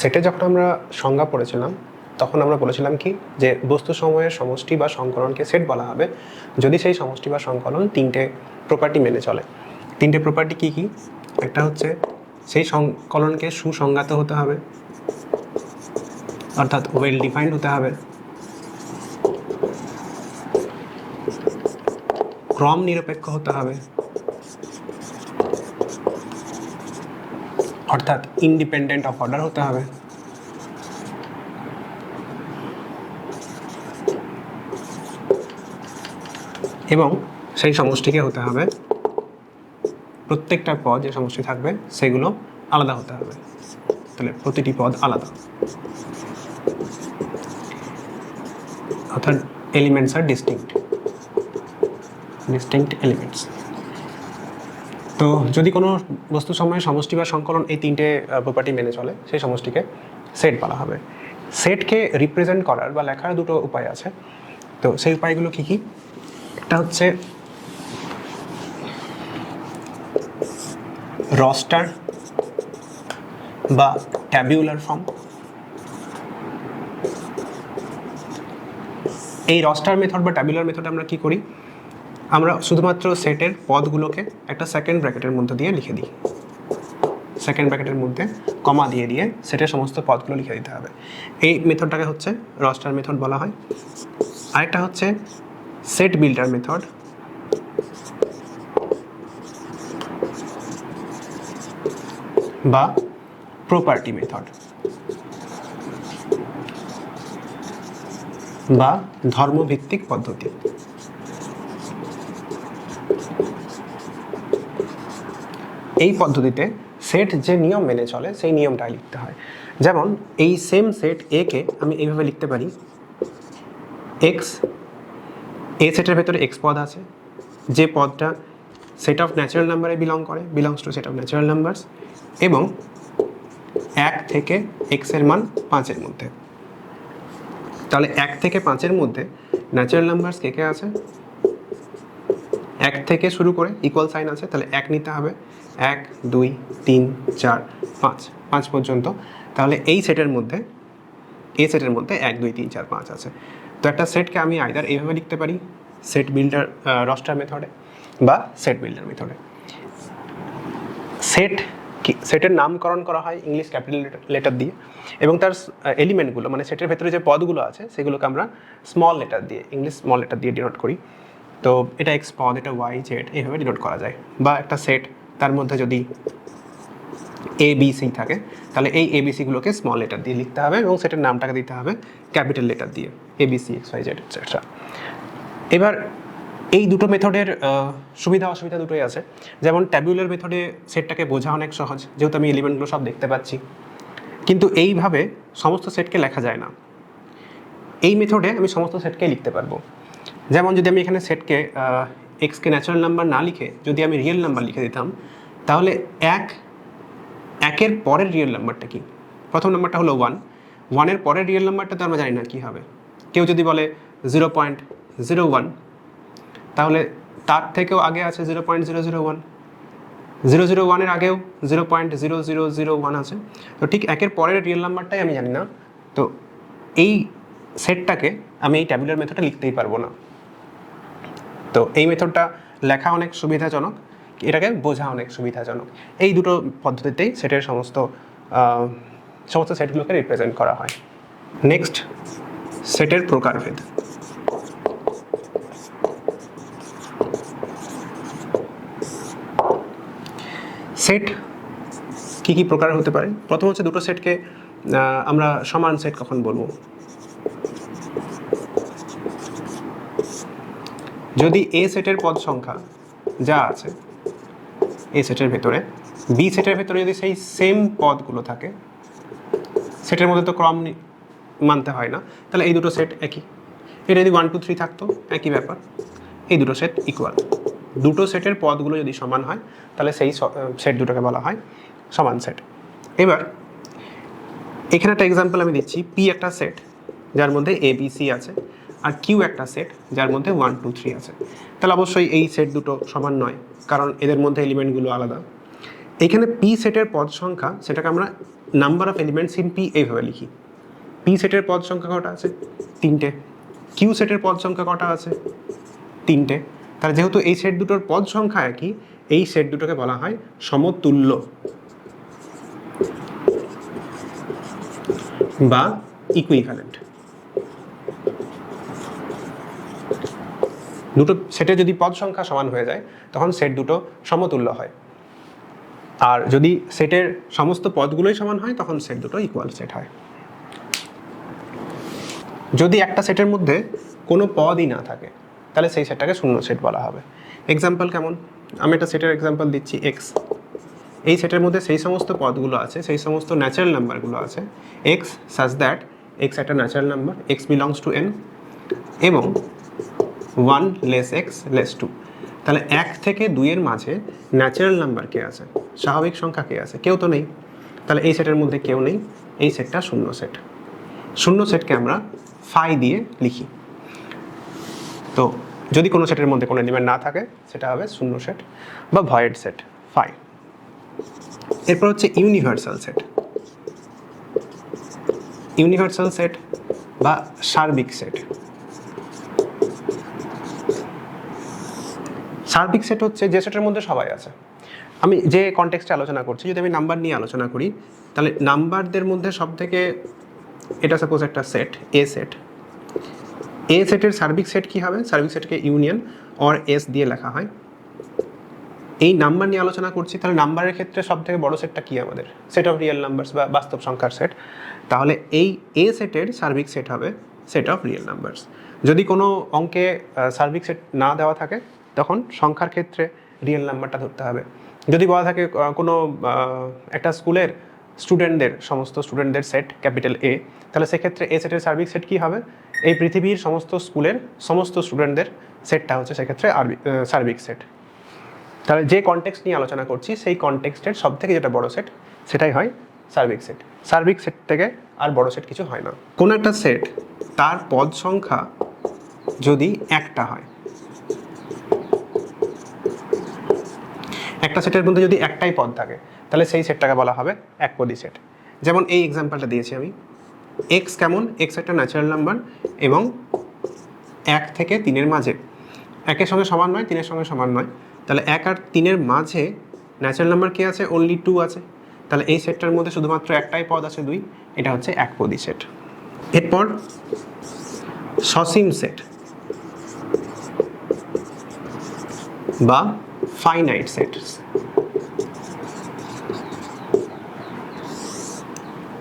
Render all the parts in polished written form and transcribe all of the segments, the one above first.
সেটে যখন আমরা সংজ্ঞা পড়েছিলাম তখন আমরা বলেছিলাম কি যে বস্তু সমূহের সমষ্টি বা সংকলনকে সেট বলা হবে যদি সেই সমষ্টি বা সংকলন তিনটে প্রপার্টি মেনে চলে। তিনটে প্রপার্টি কি কি? একটা হচ্ছে সেই সংকলনকে সুসংজ্ঞাত হতে হবে, অর্থাৎ ওয়েল ডিফাইন্ড হতে হবে, ক্রম নিরপেক্ষ হতে হবে, অর্থাৎ ইন্ডিপেন্ডেন্ট অফ অর্ডার হতে হবে, এবং সেই সমষ্টিকে হতে হবে প্রত্যেকটা পদ যে সমষ্টি থাকবে সেগুলো আলাদা হতে হবে, তাহলে প্রতিটি পদ আলাদা, অর্থাৎ এলিমেন্টস আর ডিস্টিংক্ট এলিমেন্টস। তো যদি কোনো বস্তু সময়ের সমষ্টি বা সংকলন এই তিনটে প্রপার্টি মেনে চলে সেই সমষ্টিকে সেট বলা হবে। সেটকে রিপ্রেজেন্ট করার বা লেখার দুটো উপায় আছে। তো সেই উপায়গুলো কি কি? একটা হচ্ছে রস্টার বা ট্যাবিউলার ফর্ম। এই রস্টার মেথড বা ট্যাবুলার মেথডে আমরা কি করি? আমরা শুধুমাত্র সেটের পদগুলোকে একটা সেকেন্ড ব্র্যাকেটের মধ্যে দিয়ে লিখে দিই, সেকেন্ড ব্র্যাকেটের মধ্যে কমা দিয়ে দিয়ে সেটের সমস্ত পদগুলো লিখে দিতে হবে। এই মেথডটাকে হচ্ছে রস্টার মেথড বলা হয়। আরেকটা হচ্ছে সেট বিল্ডার মেথড বা প্রপার্টি মেথড বা ধর্মভিত্তিক পদ্ধতি। এই পদ্ধতিতে সেট যে নিয়ম মেনে চলে সেই নিয়মটাই লিখতে হয়। যেমন এই সেম সেট এ কে আমি এইভাবে লিখতে পারি, এক্স, এ সেটের ভেতরে এক্স পদ আছে, যে পদটা সেট অফ ন্যাচারাল নাম্বারে belongs to set of natural numbers, এবং 1 থেকে এক্সের মান 5-এর মধ্যে। তাহলে 1 থেকে 5-এর মধ্যে ন্যাচারাল নাম্বারস কে কে আছে? 1 থেকে শুরু করে ইকুয়াল সাইন আছে, তাহলে 1 নিতে হবে, 1 2 3 4 5 পর্যন্ত। তাহলে এই সেটের মধ্যে এই সেটের মধ্যে 1 2 3 4 5 আছে। তো একটা সেটকে আমি আইদার এইভাবে লিখতে পারি সেট বিল্ডার রস্টার মেথডে বা সেট বিল্ডার মেথডে। সেটের নামকরণ করা হয় ইংলিশ ক্যাপিটাল লেটার দিয়ে, এবং তার এলিমেন্টগুলো মানে সেটের ভেতরে যে পদগুলো আছে সেগুলোকে আমরা স্মল লেটার দিয়ে, ইংলিশ স্মল লেটার দিয়ে ডিনোট করি। তো এটা এক্স পদ, এটা ওয়াই জেড, এইভাবে ডিনোট করা যায়। বা একটা সেট, তার মধ্যে যদি এ বি সি থাকে তাহলে এই এবিসিগুলোকে স্মল লেটার দিয়ে লিখতে হবে এবং সেটার নামটাকে দিতে হবে ক্যাপিটাল লেটার দিয়ে, A B C X Y Z etcetera. এবার এই দুটো মেথডের সুবিধা অসুবিধা দুটোই আছে। যেমন ট্যাবুলার মেথডে সেটটাকে বোঝা অনেক সহজ, যেহেতু আমি এলিমেন্টগুলো সব দেখতে পাচ্ছি, কিন্তু এইভাবে সমস্ত সেটকে লেখা যায় না। এই মেথডে আমি সমস্ত সেটকে লিখতে পারবো। যেমন যদি আমি এখানে সেটকে এক্সকে ন্যাচারাল নাম্বার না লিখে যদি আমি রিয়েল নাম্বার লিখে দিতাম, তাহলে একের পরের রিয়েল নাম্বারটা কি? প্রথম নাম্বারটা হলো 1, 1-এর পরের রিয়েল নাম্বারটা তো আমরা জানি না কী হবে। কেউ যদি বলে 0.01, তাহলে তার থেকেও আগে আছে 0.001, 001-এর আগেও 0.0001 আছে। তো ঠিক একের পরের রিয়েল নাম্বারটাই আমি জানি না, তো এই সেটটাকে আমি এই ট্যাবুলার মেথডে লিখতেই পারবো না। তো এই মেথডটা লেখা অনেক সুবিধাজনক, এটাকে বোঝা অনেক সুবিধাজনক। এই দুটো পদ্ধতিতেই সেটের সমস্ত সেটগুলোকে রিপ্রেজেন্ট করা হয়। নেক্সট, সেটের প্রকারভেদ। সেট কী কী প্রকার হতে পারে? প্রথম হচ্ছে দুটো সেটকে আমরা সমান সেট কখন বলবো? যদি এ সেটের পদ সংখ্যা যা আছে এ সেটের ভেতরে, বি সেটের ভেতরে যদি সেই সেম পদগুলো থাকে, সেটের মধ্যে তো ক্রম মানতে হয় না, তাহলে এই দুটো সেট একই। এটা যদি 1 2 3 থাকতো একই ব্যাপার, এই দুটো সেট ইকুয়াল। দুটো সেটের পদগুলো যদি সমান হয় তাহলে সেই সেট দুটোকে বলা হয় সমান সেট। এবার এখানে একটা এক্সাম্পল আমি দিচ্ছি, পি একটা সেট যার মধ্যে এ বি সি আছে, আর কিউ একটা সেট যার মধ্যে 1 2 3 আছে। তাহলে অবশ্যই এই সেট দুটো সমান নয়, কারণ এদের মধ্যে এলিমেন্টগুলো আলাদা। এইখানে পি সেটের পদ সংখ্যা সেটাকে আমরা number of elements in P এইভাবে লিখি, পি সেটের পদ সংখ্যা কটা আছে? 3টে। কিউ সেটের পদ সংখ্যা কটা আছে? 3টে। তাহলে যেহেতু এই সেট দুটোর পদ সংখ্যা একই, এই সেট দুটোকে বলা হয় সমতুল্য বা ইকুইভ্যালেন্ট। দুটো সেটে যদি পদ সংখ্যা সমান হয়ে যায় তখন সেট দুটো সমতুল্য হয়, আর যদি সেটের সমস্ত পদগুলোই সমান হয় তখন সেট দুটো ইকুয়াল সেট হয়। যদি একটা সেটের মধ্যে কোনো পদই না থাকে তাহলে সেই সেটটাকে শূন্য সেট বলা হবে। এক্সাম্পল কেমন? আমি একটা সেটের এক্সাম্পল দিচ্ছি, এক্স। এই সেটের মধ্যে সেই সমস্ত পদগুলো আছে, সেই সমস্ত ন্যাচারাল নাম্বারগুলো আছে এক্স সাচ দ্যাট এক্স একটা natural number, x belongs two N, এবং 1 লেস এক্স লেস 2। তাহলে 1 থেকে 2 এর মাঝে ন্যাচারাল নাম্বার কে আছে, স্বাভাবিক সংখ্যা কে আছে? কেউ তো নেই। তাহলে এই সেটের মধ্যে কেউ নেই, এই সেটটা শূন্য সেট। শূন্য সেটকে আমরা ফাই দিয়ে লিখি। তো যদি কোনো সেটের মধ্যে কোনো এলিমেন্ট না থাকে সেটা হবে শূন্য সেট বা ভয়েড সেট, ফাই। এরপর হচ্ছে ইউনিভার্সাল সেট। ইউনিভার্সাল সেট বা সার্বিক সেট। সার্বিক সেট হচ্ছে যে সেটের মধ্যে সবাই আছে। আমি যে কনটেক্সটে আলোচনা করছি, যদি আমি নাম্বার নিয়ে আলোচনা করি তাহলে নাম্বারদের মধ্যে সব থেকে, এটা সাপোজ একটা সেট এ সেট, এ সেটের সার্বিক সেট কি হবে? সার্বিক সেটকে ইউনিয়ন অর এস দিয়ে লেখা হয়। এই নাম্বার নিয়ে আলোচনা করছি, তাহলে নাম্বারের ক্ষেত্রে সব থেকে বড় সেটটা কি আমাদের? সেট অফ রিয়েল নাম্বারস বা বাস্তব সংখ্যার সেট। তাহলে এই এ সেটের সার্বিক সেট হবে সেট অফ রিয়েল নাম্বারস। যদি কোনো অঙ্কে সার্বিক সেট না দেওয়া থাকে তখন সংখ্যার ক্ষেত্রে রিয়েল নাম্বারটা ধরতে হবে। যদি বলা থাকে কোনো একটা স্কুলের স্টুডেন্টদের, সমস্ত স্টুডেন্টদের সেট ক্যাপিটাল এ, তাহলে সেক্ষেত্রে এ সেটের সার্বিক সেট কী হবে? এই পৃথিবীর সমস্ত স্কুলের সমস্ত স্টুডেন্টদের সেটটা হচ্ছে সেক্ষেত্রে সার্বিক সেট। তাহলে যে কনটেক্সট নিয়ে আলোচনা করছি সেই কনটেক্সটের সব থেকে যেটা বড় সেট সেটাই হয় সার্বিক সেট। সার্বিক সেট থেকে আর বড় সেট কিছু হয় না। কোনো একটা সেট তার পদ সংখ্যা যদি একটা হয়, একটা সেটের মধ্যে যদি একটাই পদ থাকে তাহলে সেই সেটটাকে বলা হবে একপদী সেট। যেমন এই এক্সাম্পলটা দিয়েছি আমি, এক্স কেমন? এক্স একটা ন্যাচারাল নাম্বার এবং 1 থেকে 3-এর মাঝে, 1-এর সঙ্গে সমান নয়, 3-এর সঙ্গে সমান নয়, তাহলে 1 আর 3-এর মাঝে ন্যাচারাল নাম্বার কে আছে? অনলি 2 আছে। তাহলে এই সেটটার মধ্যে শুধুমাত্র একটাই পদ আছে 2, এটা হচ্ছে একপদী সেট। এরপর সসীম সেট বা ফাইনাইট সেট।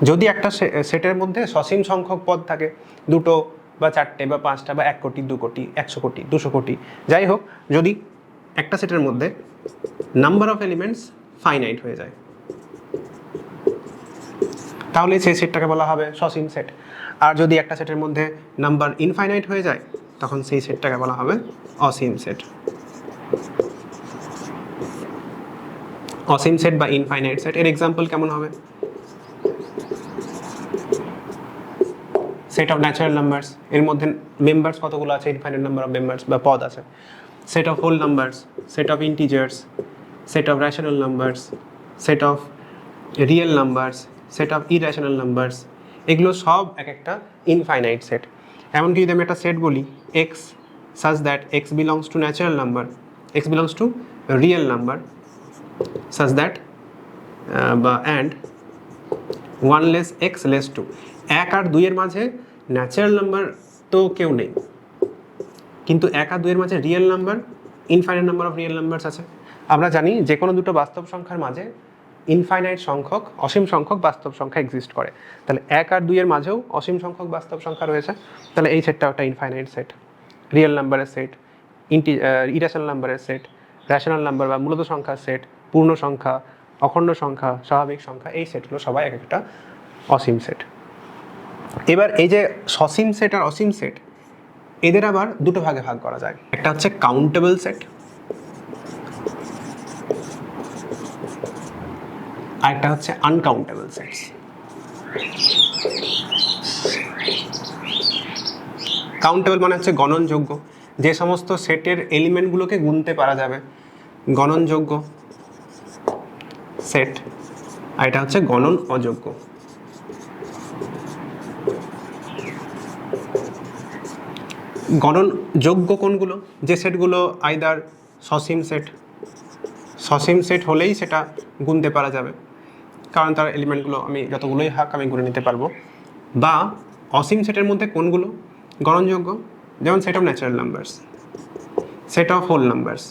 যদি একটা সেটের মধ্যে সসীম সংখ্যক পদ থাকে, 2টো বা 4টে বা 5টা বা 1 কোটি 2 কোটি 100 কোটি 200 কোটি, যাই হোক, যদি একটা সেটের মধ্যে নাম্বার অফ এলিমেন্টস ফাইনাইট হয়ে যায় তাহলে সেই সেটটাকে বলা হবে সসীম সেট। আর যদি একটা সেটের মধ্যে নাম্বার ইনফাইনাইট হয়ে যায় তখন সেই সেটটাকে বলা হবে অসীম সেট। অসীম সেট বা ইনফাইনাইট সেট এর এক্সাম্পল কেমন হবে? সেট অফ ন্যাচারাল নাম্বারস, এর মধ্যে মেম্বার্স কতগুলো আছে? ইনফাইনাইট নাম্বার অফ মেম্বার্স বা পদ আছে। Set of whole numbers, set of integers, set of rational numbers, set of real numbers, set of irrational numbers, এগুলো সব এক একটা ইনফাইনাইট সেট। এমনকি যদি আমি একটা সেট বলি x such that x belongs two natural number, x belongs two real number such that বা অ্যান্ড 1 লেস এক্স লেস 2, 1 আর 2-এর মাঝে ন্যাচারাল নাম্বার তো কেউ নেই, কিন্তু 1 আর 2-এর মাঝে real number, infinite number of real numbers আছে। আমরা জানি যে কোনো দুটো বাস্তব সংখ্যার মাঝে ইনফাইনাইট সংখ্যক, অসীম সংখ্যক বাস্তব সংখ্যা এক্সিস্ট করে। তাহলে 1 আর 2-এর মাঝেও অসীম সংখ্যক বাস্তব সংখ্যা রয়েছে, তাহলে এই সেটটা একটা ইনফাইনাইট সেট। রিয়েল নাম্বারের সেট, ইরেশনাল নাম্বারের সেট, রেশনাল নাম্বার বা মূলত সংখ্যার সেট, পূর্ণ সংখ্যা, অখণ্ড সংখ্যা, স্বাভাবিক সংখ্যা, এই সেটগুলো সবাই এক একটা অসীম সেট। এবার এই যে সসীম সেট আর অসীম সেট, এদের আবার দুটো ভাগে ভাগ করা যায়। একটা হচ্ছে কাউন্টেবল সেট, আর একটা হচ্ছে আনকাউন্টেবল সেটস। কাউন্টেবল মানে হচ্ছে গণনযোগ্য, যে সমস্ত সেটের এলিমেন্টগুলোকে গুনতে পারা যাবে, গণনযোগ্য সেট। আর এটা হচ্ছে গণন অযোগ্য। গণনযোগ্য কোনগুলো? যে সেটগুলো আইদার সসীম সেট হলেই সেটা গুনতে পারা যাবে, কারণ তার এলিমেন্টগুলো আমি যতগুলোই হাক আমি গুনে নিতে পারবো। বা অসীম সেটের মধ্যে কোনগুলো গণনযোগ্য? যেমন set of natural numbers, set of whole numbers.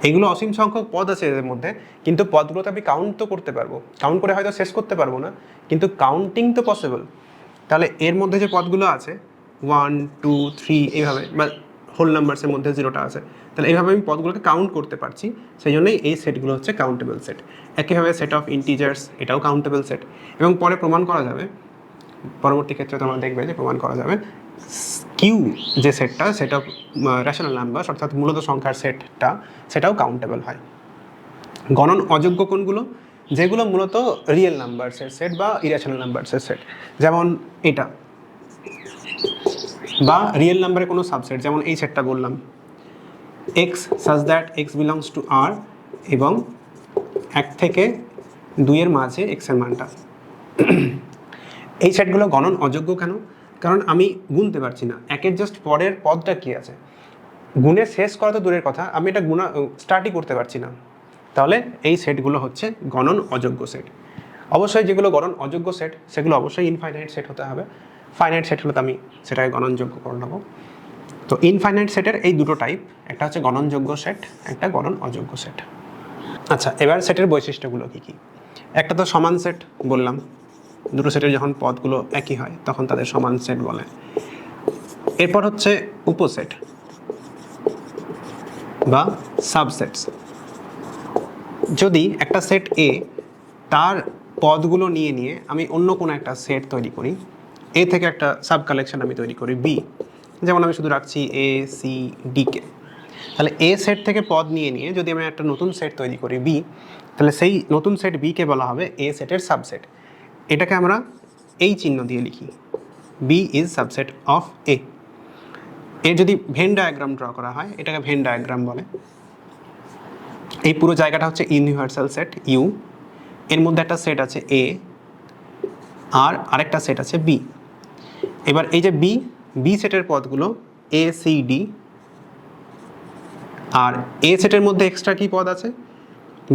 এগুলো অসীম সংখ্যক পদ আছে এদের মধ্যে, কিন্তু পদগুলোতে আমি কাউন্ট তো করতে পারবো, কাউন্ট করে হয়তো শেষ করতে পারবো না, কিন্তু কাউন্টিং তো পসিবল। তাহলে এর মধ্যে যে পদগুলো আছে 1 2 3 এইভাবে, বা হোল নাম্বারসের মধ্যে 0টা আছে, তাহলে এইভাবে আমি পদগুলোকে কাউন্ট করতে পারছি, সেই জন্যই এই সেটগুলো হচ্ছে কাউন্টেবল সেট। একইভাবে সেট অফ ইন্টিজার্স, এটাও কাউন্টেবল সেট। এবং পরে প্রমাণ করা যাবে, পরবর্তী ক্ষেত্রে তোমরা দেখবে যে প্রমাণ করা যাবে কিউ যে সেটটা, সেট অফ রেশনাল নাম্বার, অর্থাৎ মূলত সংখ্যার সেটটা, সেটাও কাউন্টেবল হয়। গণন অযোগ্য কোনগুলো? যেগুলো মূলত রিয়েল নাম্বারসের সেট বা ইরেশনাল নাম্বারসের সেট, যেমন এটা, বা রিয়েল নাম্বারের কোনো সাবসেট, যেমন এই সেটটা বললাম x such that x belongs to R, এবং 1 থেকে 2-এর মাঝে এক্সের মানটা। এই সেটগুলো গণন অযোগ্য কেন? কারণ আমি গুনতে পারছি না, একের জাস্ট পরের পদটা কী আছে, গুণে শেষ করা তো দূরের কথা, আমি এটা স্টার্টই করতে পারছি না। তাহলে এই সেটগুলো হচ্ছে গণন অযোগ্য সেট। অবশ্যই যেগুলো গণন অযোগ্য সেট সেগুলো অবশ্যই ইনফাইনাইট সেট হতে হবে। ফাইনাইট সেট হলে তো আমি সেটাকে গণনযোগ্য করে নেবো। তো ইনফাইনাইট সেটের এই দুটো টাইপ, একটা হচ্ছে গণনযোগ্য সেট, একটা গণন অযোগ্য সেট। আচ্ছা, এবার সেটের বৈশিষ্ট্যগুলো কী কী? একটা তো সমান সেট বললাম, দুটো সেটের যখন পদগুলো একই হয় তখন তাদের সমান সেট বলে। এরপর হচ্ছে উপসেট বা সাবসেটস। যদি একটা সেট এ, তার পদগুলো নিয়ে আমি অন্য কোনো একটা সেট তৈরি করি, এ থেকে একটা সাব কালেকশন আমি তৈরি করি বি, যেমন আমি শুধু রাখছি এ সি ডিকে, তাহলে এ সেট থেকে পদ নিয়ে যদি আমি একটা নতুন সেট তৈরি করি বি, তাহলে সেই নতুন সেট বিকে বলা হবে এ সেটের সাবসেট। এটাকে আমরা এই চিহ্ন দিয়ে লিখি, বি ইজ সাবসেট অফ এ। এর যদি ভেন ডায়াগ্রাম ড্র করা হয়, এটাকে ভেন ডায়াগ্রাম বলে। এই পুরো জায়গাটা হচ্ছে ইউনিভার্সাল সেট ইউ, এর মধ্যে একটা সেট আছে এ, আর আরেকটা সেট আছে বি। এবার এই যে বি সেটের পদগুলো এ সি ডি, আর এ সেটের মধ্যে এক্সট্রা কি পদ আছে,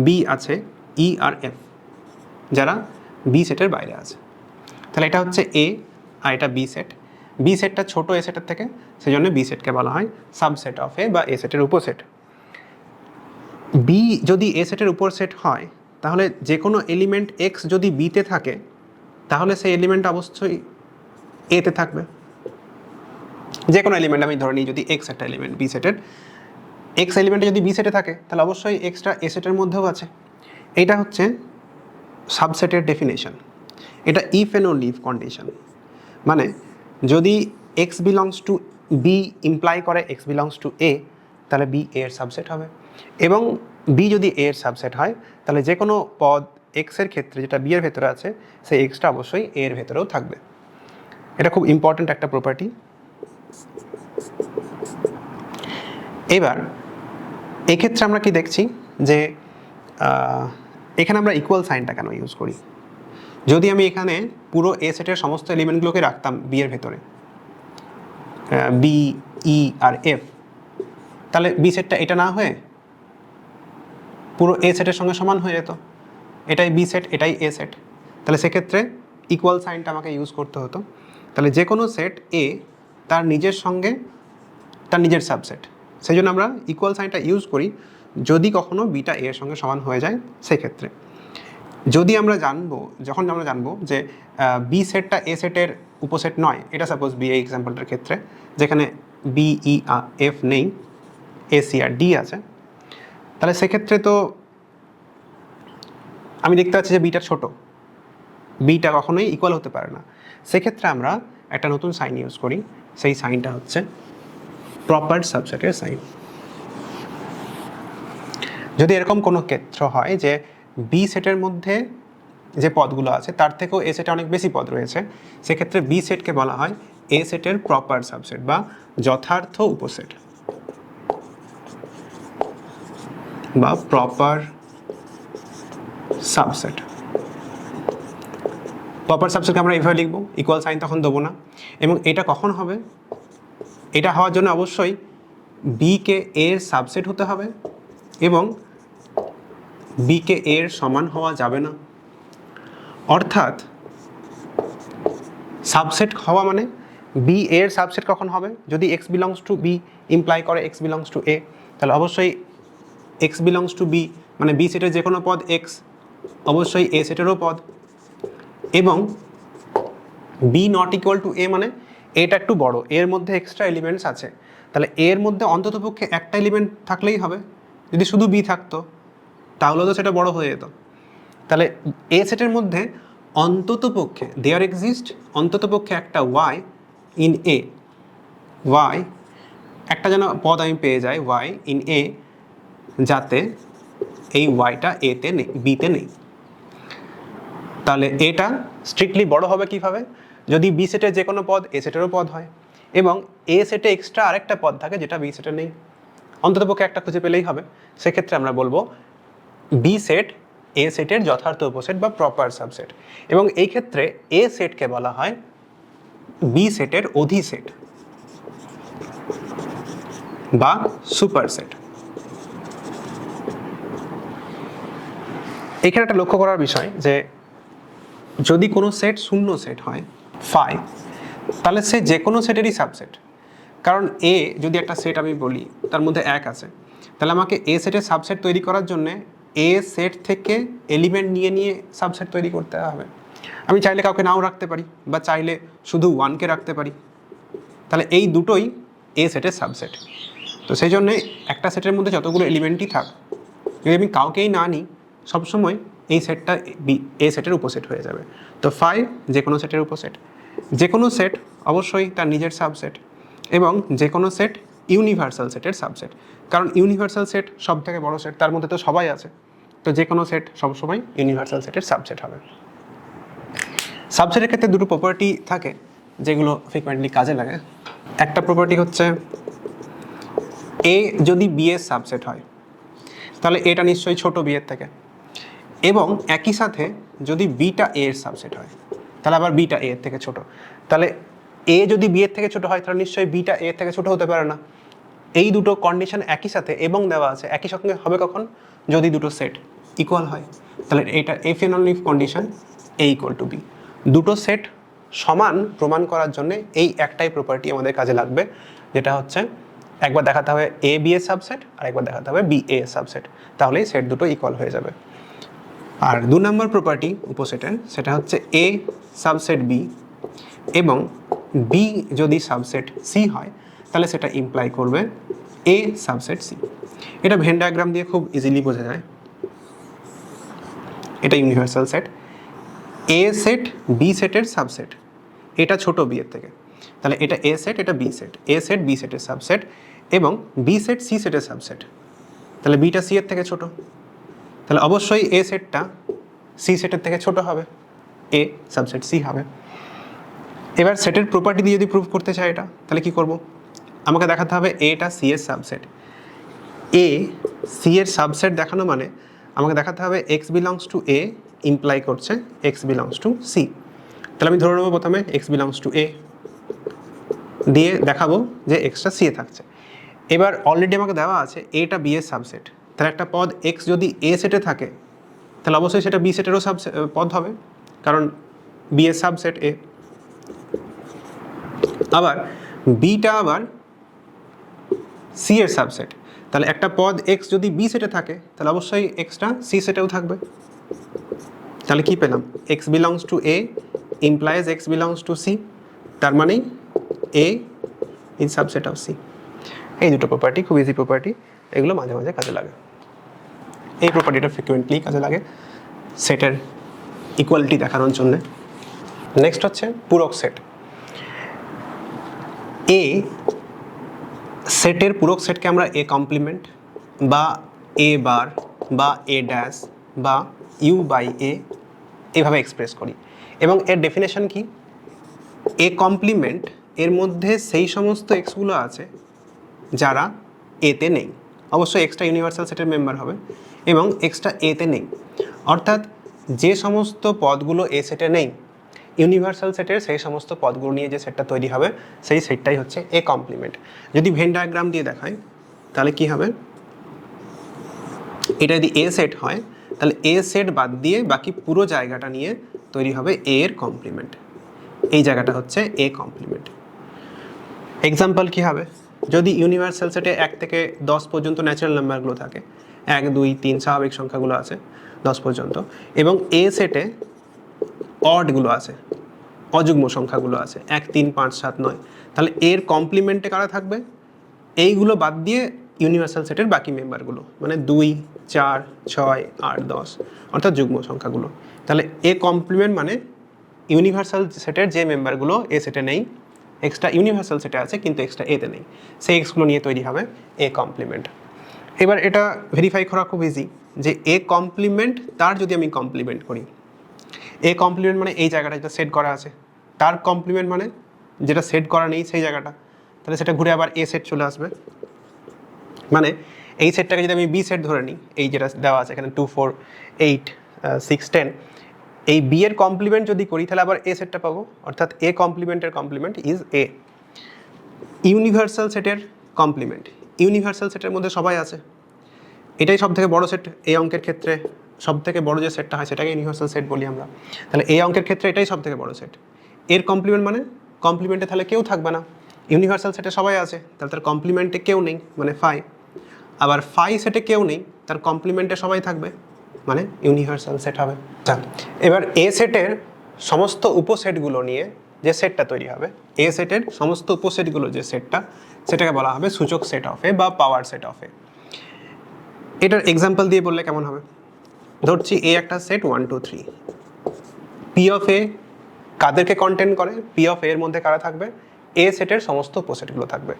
বি আছে ই আর এফ, যারা বি সেটের বাইরে আছে। তাহলে এটা হচ্ছে এ আর এটা বি সেট। বি সেটটা ছোট এ সেটের থেকে, সেই জন্য বি সেটকে বলা হয় সাবসেট অফ এ বা এ সেটের উপসেট। বি যদি এ সেটের উপর সেট হয়, তাহলে যে কোনো এলিমেন্ট এক্স যদি বিতে থাকে, তাহলে সেই এলিমেন্ট অবশ্যই এতে থাকবে। যে কোনো এলিমেন্ট আমি ধরে নিই, যদি এক্স একটা এলিমেন্ট বি সেটের, এক্স এলিমেন্টে যদি বি সেটে থাকে, তাহলে অবশ্যই এক্সটা এ সেটের মধ্যেও আছে। এইটা হচ্ছে সাবসেটের ডেফিনেশন। এটা if and only if condition, মানে যদি X belongs to B imply করে এক্স বিলংস টু এ, তাহলে বি এর সাবসেট হবে। এবং বি যদি এর সাবসেট হয়, তাহলে যে কোনো পদ এক্সের ক্ষেত্রে যেটা বি এর ভেতরে আছে, সেই এক্সটা অবশ্যই এর ভেতরেও থাকবে। এটা খুব ইম্পর্ট্যান্ট একটা প্রপার্টি। এবার এক্ষেত্রে আমরা কি দেখছি যে এখানে আমরা ইকুয়াল সাইনটা কেন ইউজ করি? যদি আমি এখানে পুরো এ সেটের সমস্ত এলিমেন্টগুলোকে রাখতাম বি এর ভেতরে, বি ই আর এফ, তাহলে বি সেটটা এটা না হয়ে পুরো এ সেটের সঙ্গে সমান হয়ে যেত। এটাই বি সেট, এটাই এ সেট, তাহলে সেক্ষেত্রে ইকুয়াল সাইনটা আমাকে ইউজ করতে হতো। তাহলে যে কোনো সেট এ তার নিজের সঙ্গে তার নিজের সাবসেট, সেই জন্য আমরা ইকুয়াল সাইনটা ইউজ করি যদি কখনো বিটা এর সঙ্গে সমান হয়ে যায়। সেক্ষেত্রে যদি আমরা যখন আমরা জানবো যে বি সেটটা এ সেটের উপসেট নয়, এটা সাপোজ বি এই এক্সাম্পলটার ক্ষেত্রে যেখানে বি ই এফ নেই, এ সি আর ডি আছে, তাহলে সেক্ষেত্রে তো আমি দেখতে পাচ্ছি যে বিটা ছোট, বিটা কখনোই ইকুয়াল হতে পারে না। সেক্ষেত্রে আমরা একটা নতুন সাইন ইউজ করি, সেই সাইনটা হচ্ছে প্রপার সাবসেটের সাইন। যদি এরকম কোনো ক্ষেত্র হয় যে বি সেটের মধ্যে যে পদগুলো আছে তার থেকেও এ সেটে অনেক বেশি পদ রয়েছে, সেক্ষেত্রে বি সেটকে বলা হয় এ সেটের প্রপার সাবসেট বা যথার্থ উপসেট বা প্রপার সাবসেট। প্রপার সাবসেটকে আমরা এইভাবে লিখবো, ইকুয়াল সাইন তখন দেবো না। এবং এটা কখন হবে, এটা হওয়ার জন্য অবশ্যই বিকে এর সাবসেট হতে হবে এবং বিকে এর সমান হওয়া যাবে না। অর্থাৎ সাবসেট হওয়া মানে বি এর সাবসেট কখন হবে, যদি X belongs to B imply করে এক্স বিলংস টু এ, তাহলে অবশ্যই এক্স বিলংস টু বি মানে বি সেটের যে কোনো পদ এক্স অবশ্যই এ সেটেরও পদ, এবং বি নট ইকুয়াল টু এ মানে এটা একটু বড়, এর মধ্যে এক্সট্রা এলিমেন্টস আছে, তাহলে এর মধ্যে অন্ততপক্ষে একটা এলিমেন্ট থাকলেই হবে। যদি শুধু বি থাকতো তাহলে তো সেটা বড় হয়ে যেত। তাহলে এ সেটের মধ্যে অন্ততপক্ষে দেয়ার এক্সিস্ট অন্ততপক্ষে একটা ওয়াই ইন এ, ওয়াই একটা যেন পদ আমি পেয়ে যাই ওয়াই ইন এ, যাতে এই ওয়াইটা এতে নেই, বিতে নেই। তাহলে এটা স্ট্রিক্টলি বড় হবে কীভাবে, যদি বি সেটের যে কোনো পদ এ সেটেরও পদ হয় এবং এ সেটে এক্সট্রা আরেকটা পদ থাকে যেটা বি সেটে নেই, অন্ততপক্ষে একটা খুঁজে পেলেই হবে। সেক্ষেত্রে আমরা বলবো বি সেট এ সেটের যথার্থ উপসেট বা প্রপার সাবসেট, এবং এই ক্ষেত্রে এ সেটকে বলা হয় বি সেটের অধিসেট বা সুপারসেট। এখানে একটা লক্ষ্য করার বিষয় যে যদি কোনো সেট শূন্য সেট হয় ফাই, তাহলে সে যে কোনো সেটেরই সাবসেট। কারণ এ যদি একটা সেট আমি বলি তার মধ্যে এক আছে, তাহলে আমাকে এ সেটের সাবসেট তৈরি করার জন্যে এ সেট থেকে এলিমেন্ট নিয়ে নিয়ে সাবসেট তৈরি করতে হবে। আমি চাইলে কাউকে নাও রাখতে পারি বা চাইলে শুধু ওয়ানকে রাখতে পারি, তাহলে এই দুটোই এ সেটের সাবসেট। তো সেই জন্যে একটা সেটের মধ্যে যতগুলো এলিমেন্টই থাক, যদি আমি কাউকেই না নিই সবসময় এই সেটটা এ সেটের উপসেট হয়ে যাবে। তো ফাই যে কোনো সেটের উপসেট, যে কোনো সেট অবশ্যই তার নিজের সাবসেট, এবং যে কোনো সেট ইউনিভার্সাল সেটের সাবসেট। কারণ ইউনিভার্সাল সেট সব থেকে বড় সেট, তার মধ্যে তো সবাই আছে, তো যে কোনো সেট সবসময় ইউনিভার্সাল সেটের সাবসেট হবে। সাবসেটের ক্ষেত্রে দুটো প্রপার্টি থাকে যেগুলো ফ্রিকোয়েন্টলি কাজে লাগে। একটা প্রপার্টি হচ্ছে এ যদি বি এর সাবসেট হয় তাহলে এটা নিশ্চয়ই ছোট বি এর থেকে, এবং একই সাথে যদি বিটা এ এর সাবসেট হয় তাহলে আবার বিটা এ এর থেকে ছোট। তাহলে এ যদি বি এর থেকে ছোট হয় তাহলে নিশ্চয়ই বিটা এ এর থেকে ছোট হতে পারে না। এই দুটো কন্ডিশন একই সাথে এবং দেওয়া আছে, একই সঙ্গে হবে কখন, যদি দুটো সেট ইকুয়াল হয়। তাহলে এটা if and only condition A equal to B. দুটো সেট সমান প্রমাণ করার জন্য এই একটাই প্রপার্টি আমাদের কাজে লাগবে, যেটা হচ্ছে একবার দেখাতে হবে এ বি এর সাবসেট আর একবার দেখাতে হবে বি এ এর সাবসেট, তাহলেই সেট দুটো ইকুয়াল হয়ে যাবে। আর 2 নম্বর প্রপার্টি উপসেটের, সেটা হচ্ছে এ সাবসেট বি এবং বি যদি সাবসেট সি হয় তাহলে সেটা ইমপ্লাই করবে এ সাবসেট সি। এটা ভেন ডায়াগ্রাম দিয়ে খুব ইজিলি বোঝা যায়। এটা ইউনিভার্সাল সেট, এ সেট বি সেটের সাবসেট, এটা ছোট বি এর থেকে, তাহলে এটা এ সেট এটা বি সেট, এ সেট বি সেটের সাবসেট এবং বি সেট সি সেটের সাবসেট, তাহলে বিটা সি এর থেকে ছোট, তাহলে অবশ্যই এ সেটটা সি সেটের থেকে ছোট হবে, এ সাবসেট সি হবে। এবার সেটের প্রপার্টি দিয়ে যদি প্রুভ করতে চাই এটা, তাহলে কি করব, আমাকে দেখাতে হবে এটা সি এর সাবসেট। এ সি এর সাবসেট দেখানো মানে আমাকে দেখাতে হবে x belongs to A imply করছে এক্স বিলংস টু সি। তাহলে আমি ধরে নেবো প্রথমে এক্স বিলংস টু এ দিয়ে দেখাবো যে এক্সটা সি এ থাকছে। এবার অলরেডি আমাকে দেওয়া আছে এটা বি এর সাবসেট, তাহলে একটা পদ এক্স যদি এ সেটে থাকে তাহলে অবশ্যই সেটা বি সেটেরও পদ হবে, কারণ বি এর সাবসেট এ। আবার বিটা আবার সি এর সাবসেট, তাহলে একটা পদ এক্স যদি বি সেটে থাকে তাহলে অবশ্যই এক্সটা সি সেটেও থাকবে। তাহলে কি পেলাম, X belongs to A implies X belongs to C, তার মানে A is subset of C. এই দুটো প্রপার্টি খুব ইজি প্রপার্টি, এগুলো মাঝে মাঝে কাজে লাগে। এই প্রপার্টিটা ফ্রিকুয়েন্টলি কাজে লাগে সেটের ইকুয়ালিটি দেখানোর জন্য। নেক্সট হচ্ছে পূরক সেট। এ সেটের পূরক সেটকে আমরা এ কমপ্লিমেন্ট বা এ বার বা এ ড্যাশ বা ইউ বাই এ এইভাবে এক্সপ্রেস করি, এবং এর ডেফিনেশন কি, এ কমপ্লিমেন্ট এর মধ্যে সেই সমস্ত এক্সগুলো আছে যারা এতে নেই, অবশ্যই এক্সটা ইউনিভার্সাল সেটের মেম্বার হবে এবং এক্সটা এতে নেই, অর্থাৎ যে সমস্ত পদগুলো এ সেটে নেই ইউনিভার্সাল সেটের সেই সমস্ত পদগুলো নিয়ে যে সেটটা তৈরি হবে সেই সেটটাই হচ্ছে এ কমপ্লিমেন্ট। যদি ভেন ডায়াগ্রাম দিয়ে দেখায় তাহলে কি হবে, এটা যদি এ সেট হয় তাহলে এ সেট বাদ দিয়ে বাকি পুরো জায়গাটা নিয়ে তৈরি হবে এ এর কমপ্লিমেন্ট। এই জায়গাটা হচ্ছে এ কমপ্লিমেন্ট। এক্সাম্পল কি হবে, যদি ইউনিভার্সাল সেটে 1 থেকে 10 পর্যন্ত ন্যাচারাল নাম্বারগুলো থাকে, 1 2 3 স্বাভাবিক সংখ্যাগুলো আছে 10 পর্যন্ত, এবং এ সেটে অডগুলো আছে, অযুগ্ম সংখ্যাগুলো আছে 1 3 5 7 9, তাহলে এর কমপ্লিমেন্টে কারা থাকবে, এইগুলো বাদ দিয়ে ইউনিভার্সাল সেটের বাকি মেম্বারগুলো, মানে 2 4 6 8 10 অর্থাৎ যুগ্ম সংখ্যাগুলো। তাহলে এ কমপ্লিমেন্ট মানে ইউনিভার্সাল সেটের যে মেম্বারগুলো এ সেটে নেই, এক্সট্রা ইউনিভার্সাল সেটে আছে কিন্তু এক্সট্রা এতে নেই, সেই এক্সগুলো নিয়ে তৈরি হবে এ কমপ্লিমেন্ট। এবার এটা ভেরিফাই করা খুব ইজি যে এ কমপ্লিমেন্ট তার যদি আমি কমপ্লিমেন্ট করি, এ কমপ্লিমেন্ট মানে এই জায়গাটা যেটা সেট করা আছে, তার কমপ্লিমেন্ট মানে যেটা সেট করা নেই সেই জায়গাটা, তাহলে সেটা ঘুরে আবার এ সেট চলে আসবে। মানে এই সেটটাকে যদি আমি বি সেট ধরে নিই, এই যেটা দেওয়া আছে এখানে 2 4 8 6 10, এই বি এর কমপ্লিমেন্ট যদি করি তাহলে আবার এ সেটটা পাবো, অর্থাৎ এ কমপ্লিমেন্টের কমপ্লিমেন্ট ইজ এ। ইউনিভার্সাল সেটের কমপ্লিমেন্ট, ইউনিভার্সাল সেটের মধ্যে সবাই আছে, এটাই সব থেকে বড় সেট এই অঙ্কের ক্ষেত্রে, সব থেকে বড় যে সেটটা হয় সেটাকে ইউনিভার্সাল সেট বলি আমরা। তাহলে এই অঙ্কের ক্ষেত্রে এটাই সব থেকে বড় সেট। এর কমপ্লিমেন্ট মানে কমপ্লিমেন্টে তাহলে কেউ থাকবে না, ইউনিভার্সাল সেটে সবাই আছে তাহলে তার কমপ্লিমেন্টে কেউ নেই মানে ফাই, আবার ফাই সেটে কেউ নেই তার কমপ্লিমেন্টে সবাই থাকবে মানে ইউনিভার্সাল সেট হবে। এবার এ সেটের সমস্ত উপসেটগুলো নিয়ে যে সেটটা তৈরি হবে, এ সেটের সমস্ত উপসেটগুলো যে সেটটা, সেটাকে বলা হবে সূচক সেট অফ এ বা পাওয়ার সেট অফ এ। এটার এক্সাম্পল দিয়ে বললে কেমন হবে, ধরছি এ একটা সেট 1 2 3, পি অফ এ কাদেরকে কন্টেন্ট করে, পি অফ এর মধ্যে কারা থাকবে, এ সেটের সমস্ত উপসেটগুলো থাকবে।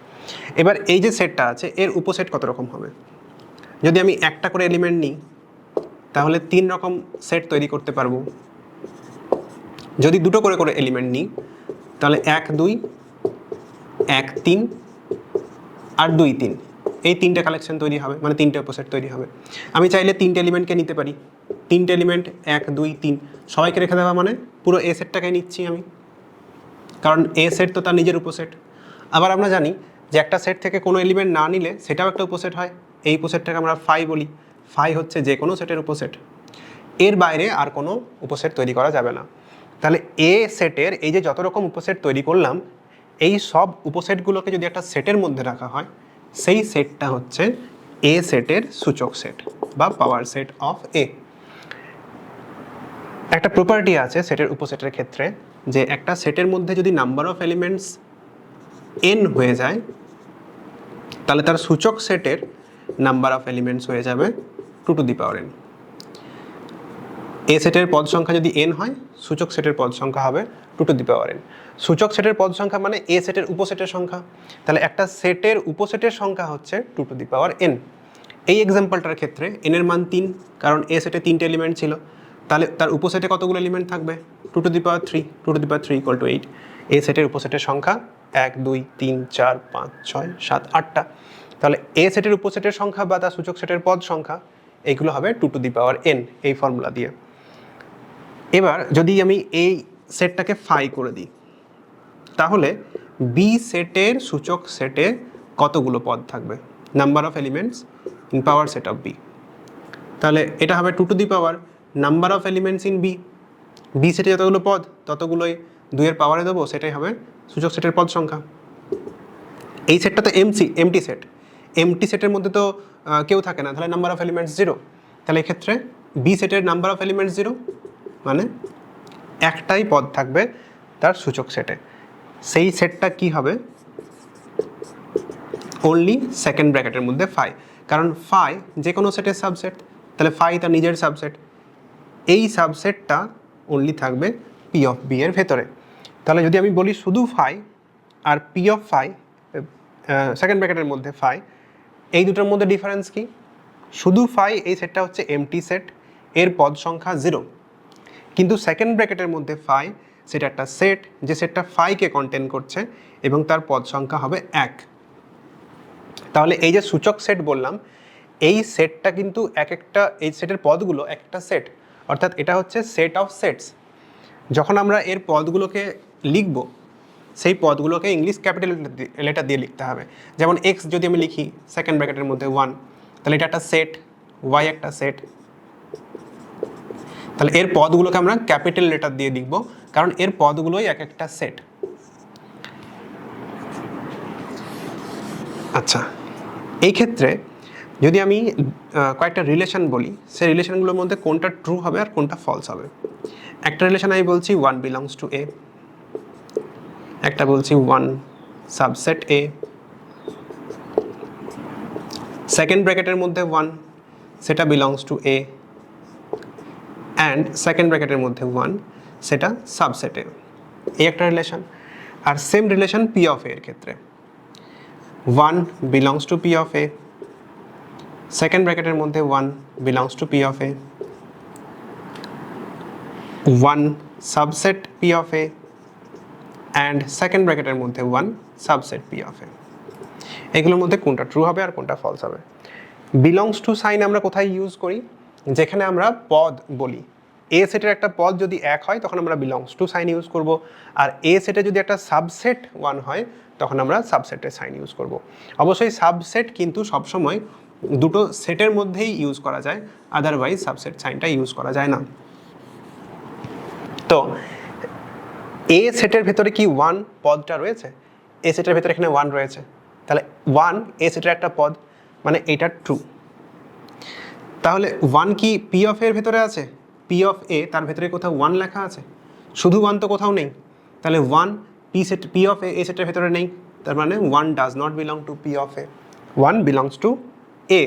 এবার এই যে সেটটা আছে এর উপসেট কত রকম হবে, যদি আমি একটা করে এলিমেন্ট নিই তাহলে 3 রকম সেট তৈরি করতে পারবো, যদি দুটো করে করে এলিমেন্ট নিই তাহলে 1 2 1 3 আর 2 3, এই 3টে কালেকশন তৈরি হবে, মানে 3টে উপসেট তৈরি হবে। আমি চাইলে 3টে এলিমেন্টকে নিতে পারি, 3টে এলিমেন্ট 1 2 3 সবাইকে রেখে দেওয়া মানে পুরো এ সেটটাকে নিচ্ছি আমি, কারণ এ সেট তো তার নিজের উপসেট। আবার আমরা জানি যে একটা সেট থেকে কোনো এলিমেন্ট না নিলে সেটাও একটা উপসেট হয়, এই উপসেটটাকে আমরা ফাই বলি। ফাই হচ্ছে যে কোনো সেটের উপসেট, এর বাইরে আর কোনো উপসেট তৈরি করা যাবে না। তাহলে এ সেটের এই যে যত রকম উপসেট তৈরি করলাম, এই সব উপসেটগুলোকে যদি একটা সেটের মধ্যে রাখা হয়, সেই সেটটা হচ্ছে এ সেটের সূচক সেট বা পাওয়ার সেট অফ এ। একটা প্রপার্টি আছে সেটের উপসেটের ক্ষেত্রে যে একটা সেটের মধ্যে যদি নাম্বার অফ এলিমেন্টস n হয়ে যায় তাহলে তার সূচক সেটের নাম্বার অফ এলিমেন্টস হয়ে যাবে 2 টু দি পাওয়ার n। এ সেটের পদ সংখ্যা যদি n হয়, সূচক সেটের পদ সংখ্যা হবে 2 টু দি পাওয়ার n। সূচক সেটের পদ সংখ্যা মানে এ সেটের উপসেটের সংখ্যা, তাহলে একটা সেটের উপসেটের সংখ্যা হচ্ছে 2 টু দি পাওয়ার n। এই এক্সাম্পলটার ক্ষেত্রে n এর মান 3, কারণ এ সেটে 3টে এলিমেন্ট ছিল, তাহলে তার উপসেটে কতগুলো এলিমেন্ট থাকবে, 2 to the power 3, 2 to the power 3 equal to 8। এ সেটের উপসেটের সংখ্যা 1 2 3 4 5 6 7 8টা, তাহলে এ সেটের উপসেটের সংখ্যা বা তার সূচক সেটের পদ সংখ্যা এইগুলো হবে 2 টু দি পাওয়ার n এই ফর্মুলা দিয়ে। এবার যদি আমি এই সেটটাকে ফাই করে দিই তাহলে বি সেটের সূচক সেটে কতগুলো পদ থাকবে, number of elements in power set of B, তাহলে এটা হবে 2 to the power number of elements in B, B সেটে যতগুলো পদ ততগুলোই 2 এর পাওয়ারে দেবো, সেটাই হবে সূচক সেটের পদ সংখ্যা। এই সেটটা তো এমটি সেট, এমটি সেটের মধ্যে তো কেউ থাকে না, তাহলে নাম্বার অফ এলিমেন্টস 0, তাহলে এক্ষেত্রে বি সেটের নাম্বার অফ এলিমেন্টস 0 মানে একটাই পদ থাকবে তার সূচক সেটে, সেই সেটটা কি হবে, অনলি সেকেন্ড ব্র্যাকেটের মধ্যে ফাই, কারণ ফাই যে কোনো সেটের সাবসেট, তাহলে ফাই তার নিজের সাবসেট, এই সাবসেটটা অনলি থাকবে পি অফ বি এর ভেতরে। তাহলে যদি আমি বলি শুধু ফাই আর পি অফ ফাই সেকেন্ড ব্র্যাকেটের মধ্যে ফাই, এই দুটোর মধ্যে ডিফারেন্স কি, শুধু ফাই এই সেটটা হচ্ছে এমটি সেট, এর পদ সংখ্যা 0, কিন্তু সেকেন্ড ব্র্যাকেটের মধ্যে ফাই সেটা একটা সেট যে সেটটা ফাইকে কন্টেন করছে এবং তার পদ সংখ্যা হবে 1। তাহলে এই যে সূচক সেট বললাম, এই সেটটা কিন্তু এক একটা এই সেটের পদগুলো একটা সেট, অর্থাৎ এটা হচ্ছে সেট অফ সেটস। যখন আমরা এর পদগুলোকে লিখব সেই পদগুলোকে ইংলিশ ক্যাপিটাল লেটার দিয়ে লিখতে হবে। যেমন এক্স যদি আমি লিখি সেকেন্ড ব্র্যাকেটের মধ্যে 1, তাহলে এটা একটা সেট, ওয়াই একটা সেট, তাহলে এর পদগুলোকে আমরা ক্যাপিটাল লেটার দিয়ে লিখব, কারণ এর পদগুলোই এক একটা সেট। আচ্ছা, এই ক্ষেত্রে যদি আমি কয়েকটা রিলেশন বলি, সেই রিলেশনগুলোর মধ্যে কোনটা ট্রু হবে আর কোনটা ফলস হবে। একটা রিলেশন আমি বলছি 1 বিলংস টু এ, একটা বলছি 1 সাবসেট এ, সেকেন্ড ব্র্যাকেটের মধ্যে 1 সেটা belongs to A, and second ব্র্যাকেটের মধ্যে 1 সেটা সাবসেট এ। এই একটা রিলেশন। আর সেম রিলেশন পি অফ এর ক্ষেত্রে 1 belongs to P of A, second ব্র্যাকেটের মধ্যে 1 belongs to P of A, 1 subset P of A, and second ব্র্যাকেটের মধ্যে 1 সাবসেট পি অফ এ। এগুলোর মধ্যে কোনটা ট্রু হবে আর কোনটা ফলস হবে। বিলংস টু সাইন আমরা কোথায় ইউজ করি? যেখানে আমরা পদ বলি। এ সেটের একটা পদ যদি 1 হয় তখন আমরা বিলংস টু সাইন ইউজ করব, আর এ সেটে যদি একটা সাবসেট 1 হয় তখন আমরা সাবসেটের সাইন ইউজ করব। অবশ্যই সাবসেট কিন্তু সবসময় দুটো সেটের মধ্যেই ইউজ করা যায়, আদারওয়াইজ সাবসেট সাইনটা ইউজ করা যায় না। তো এ সেটের ভেতরে কি 1 পদটা রয়েছে? এ সেটের ভেতরে এখানে 1 রয়েছে, তাহলে 1 এ সেটের একটা পদ, মানে এটা ট্রু। তাহলে 1 কি পি অফ এর ভেতরে আছে? পি অফ এ তার ভেতরে কোথাও 1 লেখা আছে? শুধু 1 তো কোথাও নেই, তাহলে 1 পি অফ এ সেটের ভেতরে নেই, তার মানে 1 does not belong to P of A, 1 belongs to A.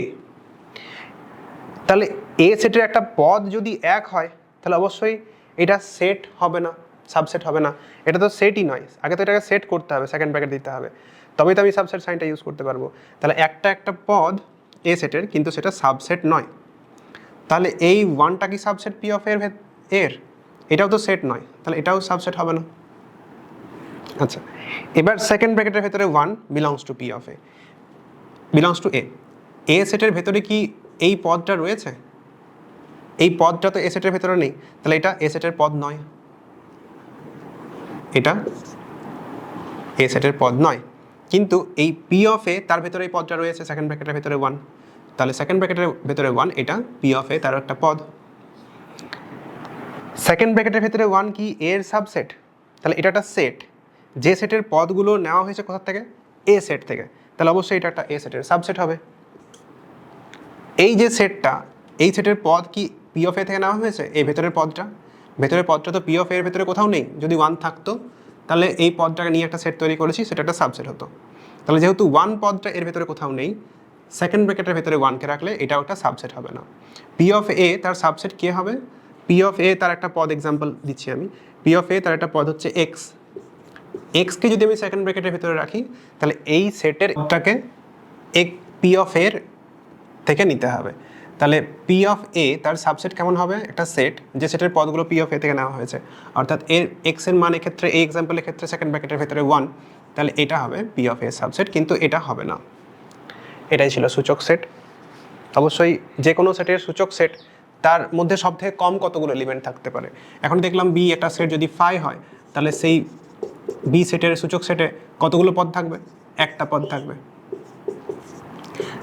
তাহলে এ সেটের একটা পদ যদি 1 হয় তাহলে অবশ্যই এটা সেট হবে না, সাবসেট হবে না। এটা তো সেটই নয়, আগে তো এটাকে সেট করতে হবে, সেকেন্ড ব্র্যাকেট দিতে হবে, তবেই তো আমি সাবসেট সাইনটা ইউজ করতে পারবো। তাহলে একটা পদ এ সেটের, কিন্তু সেটা সাবসেট নয়, তাহলে এই 1টা কি সাবসেট পি অফ এর? এটাও তো সেট নয়, তাহলে এটাও সাবসেট হবে না। আচ্ছা, এবার সেকেন্ড ব্র্যাকেটের ভেতরে 1 belongs to P of A, belongs to A. A সেটের ভেতরে কি এই পদটা রয়েছে? এই পদটা তো এ সেটের ভেতরে নেই, তাহলে এটা এ সেটের পদ নয়, এটা এ সেটের পদ নয়। কিন্তু এই পি অফ এ তার ভেতরে এই পদটা রয়েছে, সেকেন্ড ব্র্যাকেটের ভেতরে 1, তাহলে সেকেন্ড ব্র্যাকেটের ভেতরে 1 এটা পি অফ এ তার একটা পদ। সেকেন্ড ব্র্যাকেটের ভেতরে 1 কি এর সাবসেট? তাহলে এটা একটা সেট, যে সেটের পদগুলো নেওয়া হয়েছে কোথা থেকে? এ সেট থেকে, তাহলে অবশ্যই এটা একটা এ সেটের সাবসেট হবে। এই যে সেটটা, এই সেটের পদ কি পি অফ এ থেকে নেওয়া হয়েছে? এই ভেতরের পদটা তো পি অফ এর ভেতরে কোথাও নেই। যদি 1 থাকতো তাহলে এই পদটাকে নিয়ে একটা সেট তৈরি করেছি, সেটা একটা সাবসেট হতো। তাহলে যেহেতু 1 পদটা এর ভেতরে কোথাও নেই, সেকেন্ড ব্র্যাকেটের ভেতরে 1কে রাখলে এটাও একটা সাবসেট হবে না। পি অফ এ তার সাবসেট কে হবে? পি অফ এ তার একটা পদ, এক্সাম্পল দিচ্ছি আমি, পি অফ এ তার একটা পদ হচ্ছে এক্স। এক্সকে যদি আমি সেকেন্ড ব্র্যাকেটের ভেতরে রাখি তাহলে এই সেটেরটাকে পি অফ এর থেকে নিতে হবে। তাহলে পি অফ এ তার সাবসেট কেমন হবে? একটা সেট, যে সেটের পদগুলো পি অফ এ থেকে নেওয়া হয়েছে, অর্থাৎ এর এক্স এর মান এক্ষেত্রে, এই এক্সাম্পলের ক্ষেত্রে সেকেন্ড ব্র্যাকেটের ভেতরে 1, তাহলে এটা হবে পি অফ এ সাবসেট, কিন্তু এটা হবে না। এটাই ছিল সূচক সেট। অবশ্যই যে কোনো সেটের সূচক সেট, তার মধ্যে সবথেকে কম কতগুলো এলিমেন্ট থাকতে পারে। এখন দেখলাম বি একটা সেট যদি ফাই হয়, তাহলে সেই বি সেটের সূচক সেটে কতগুলো পদ থাকবে? একটা পদ থাকবে।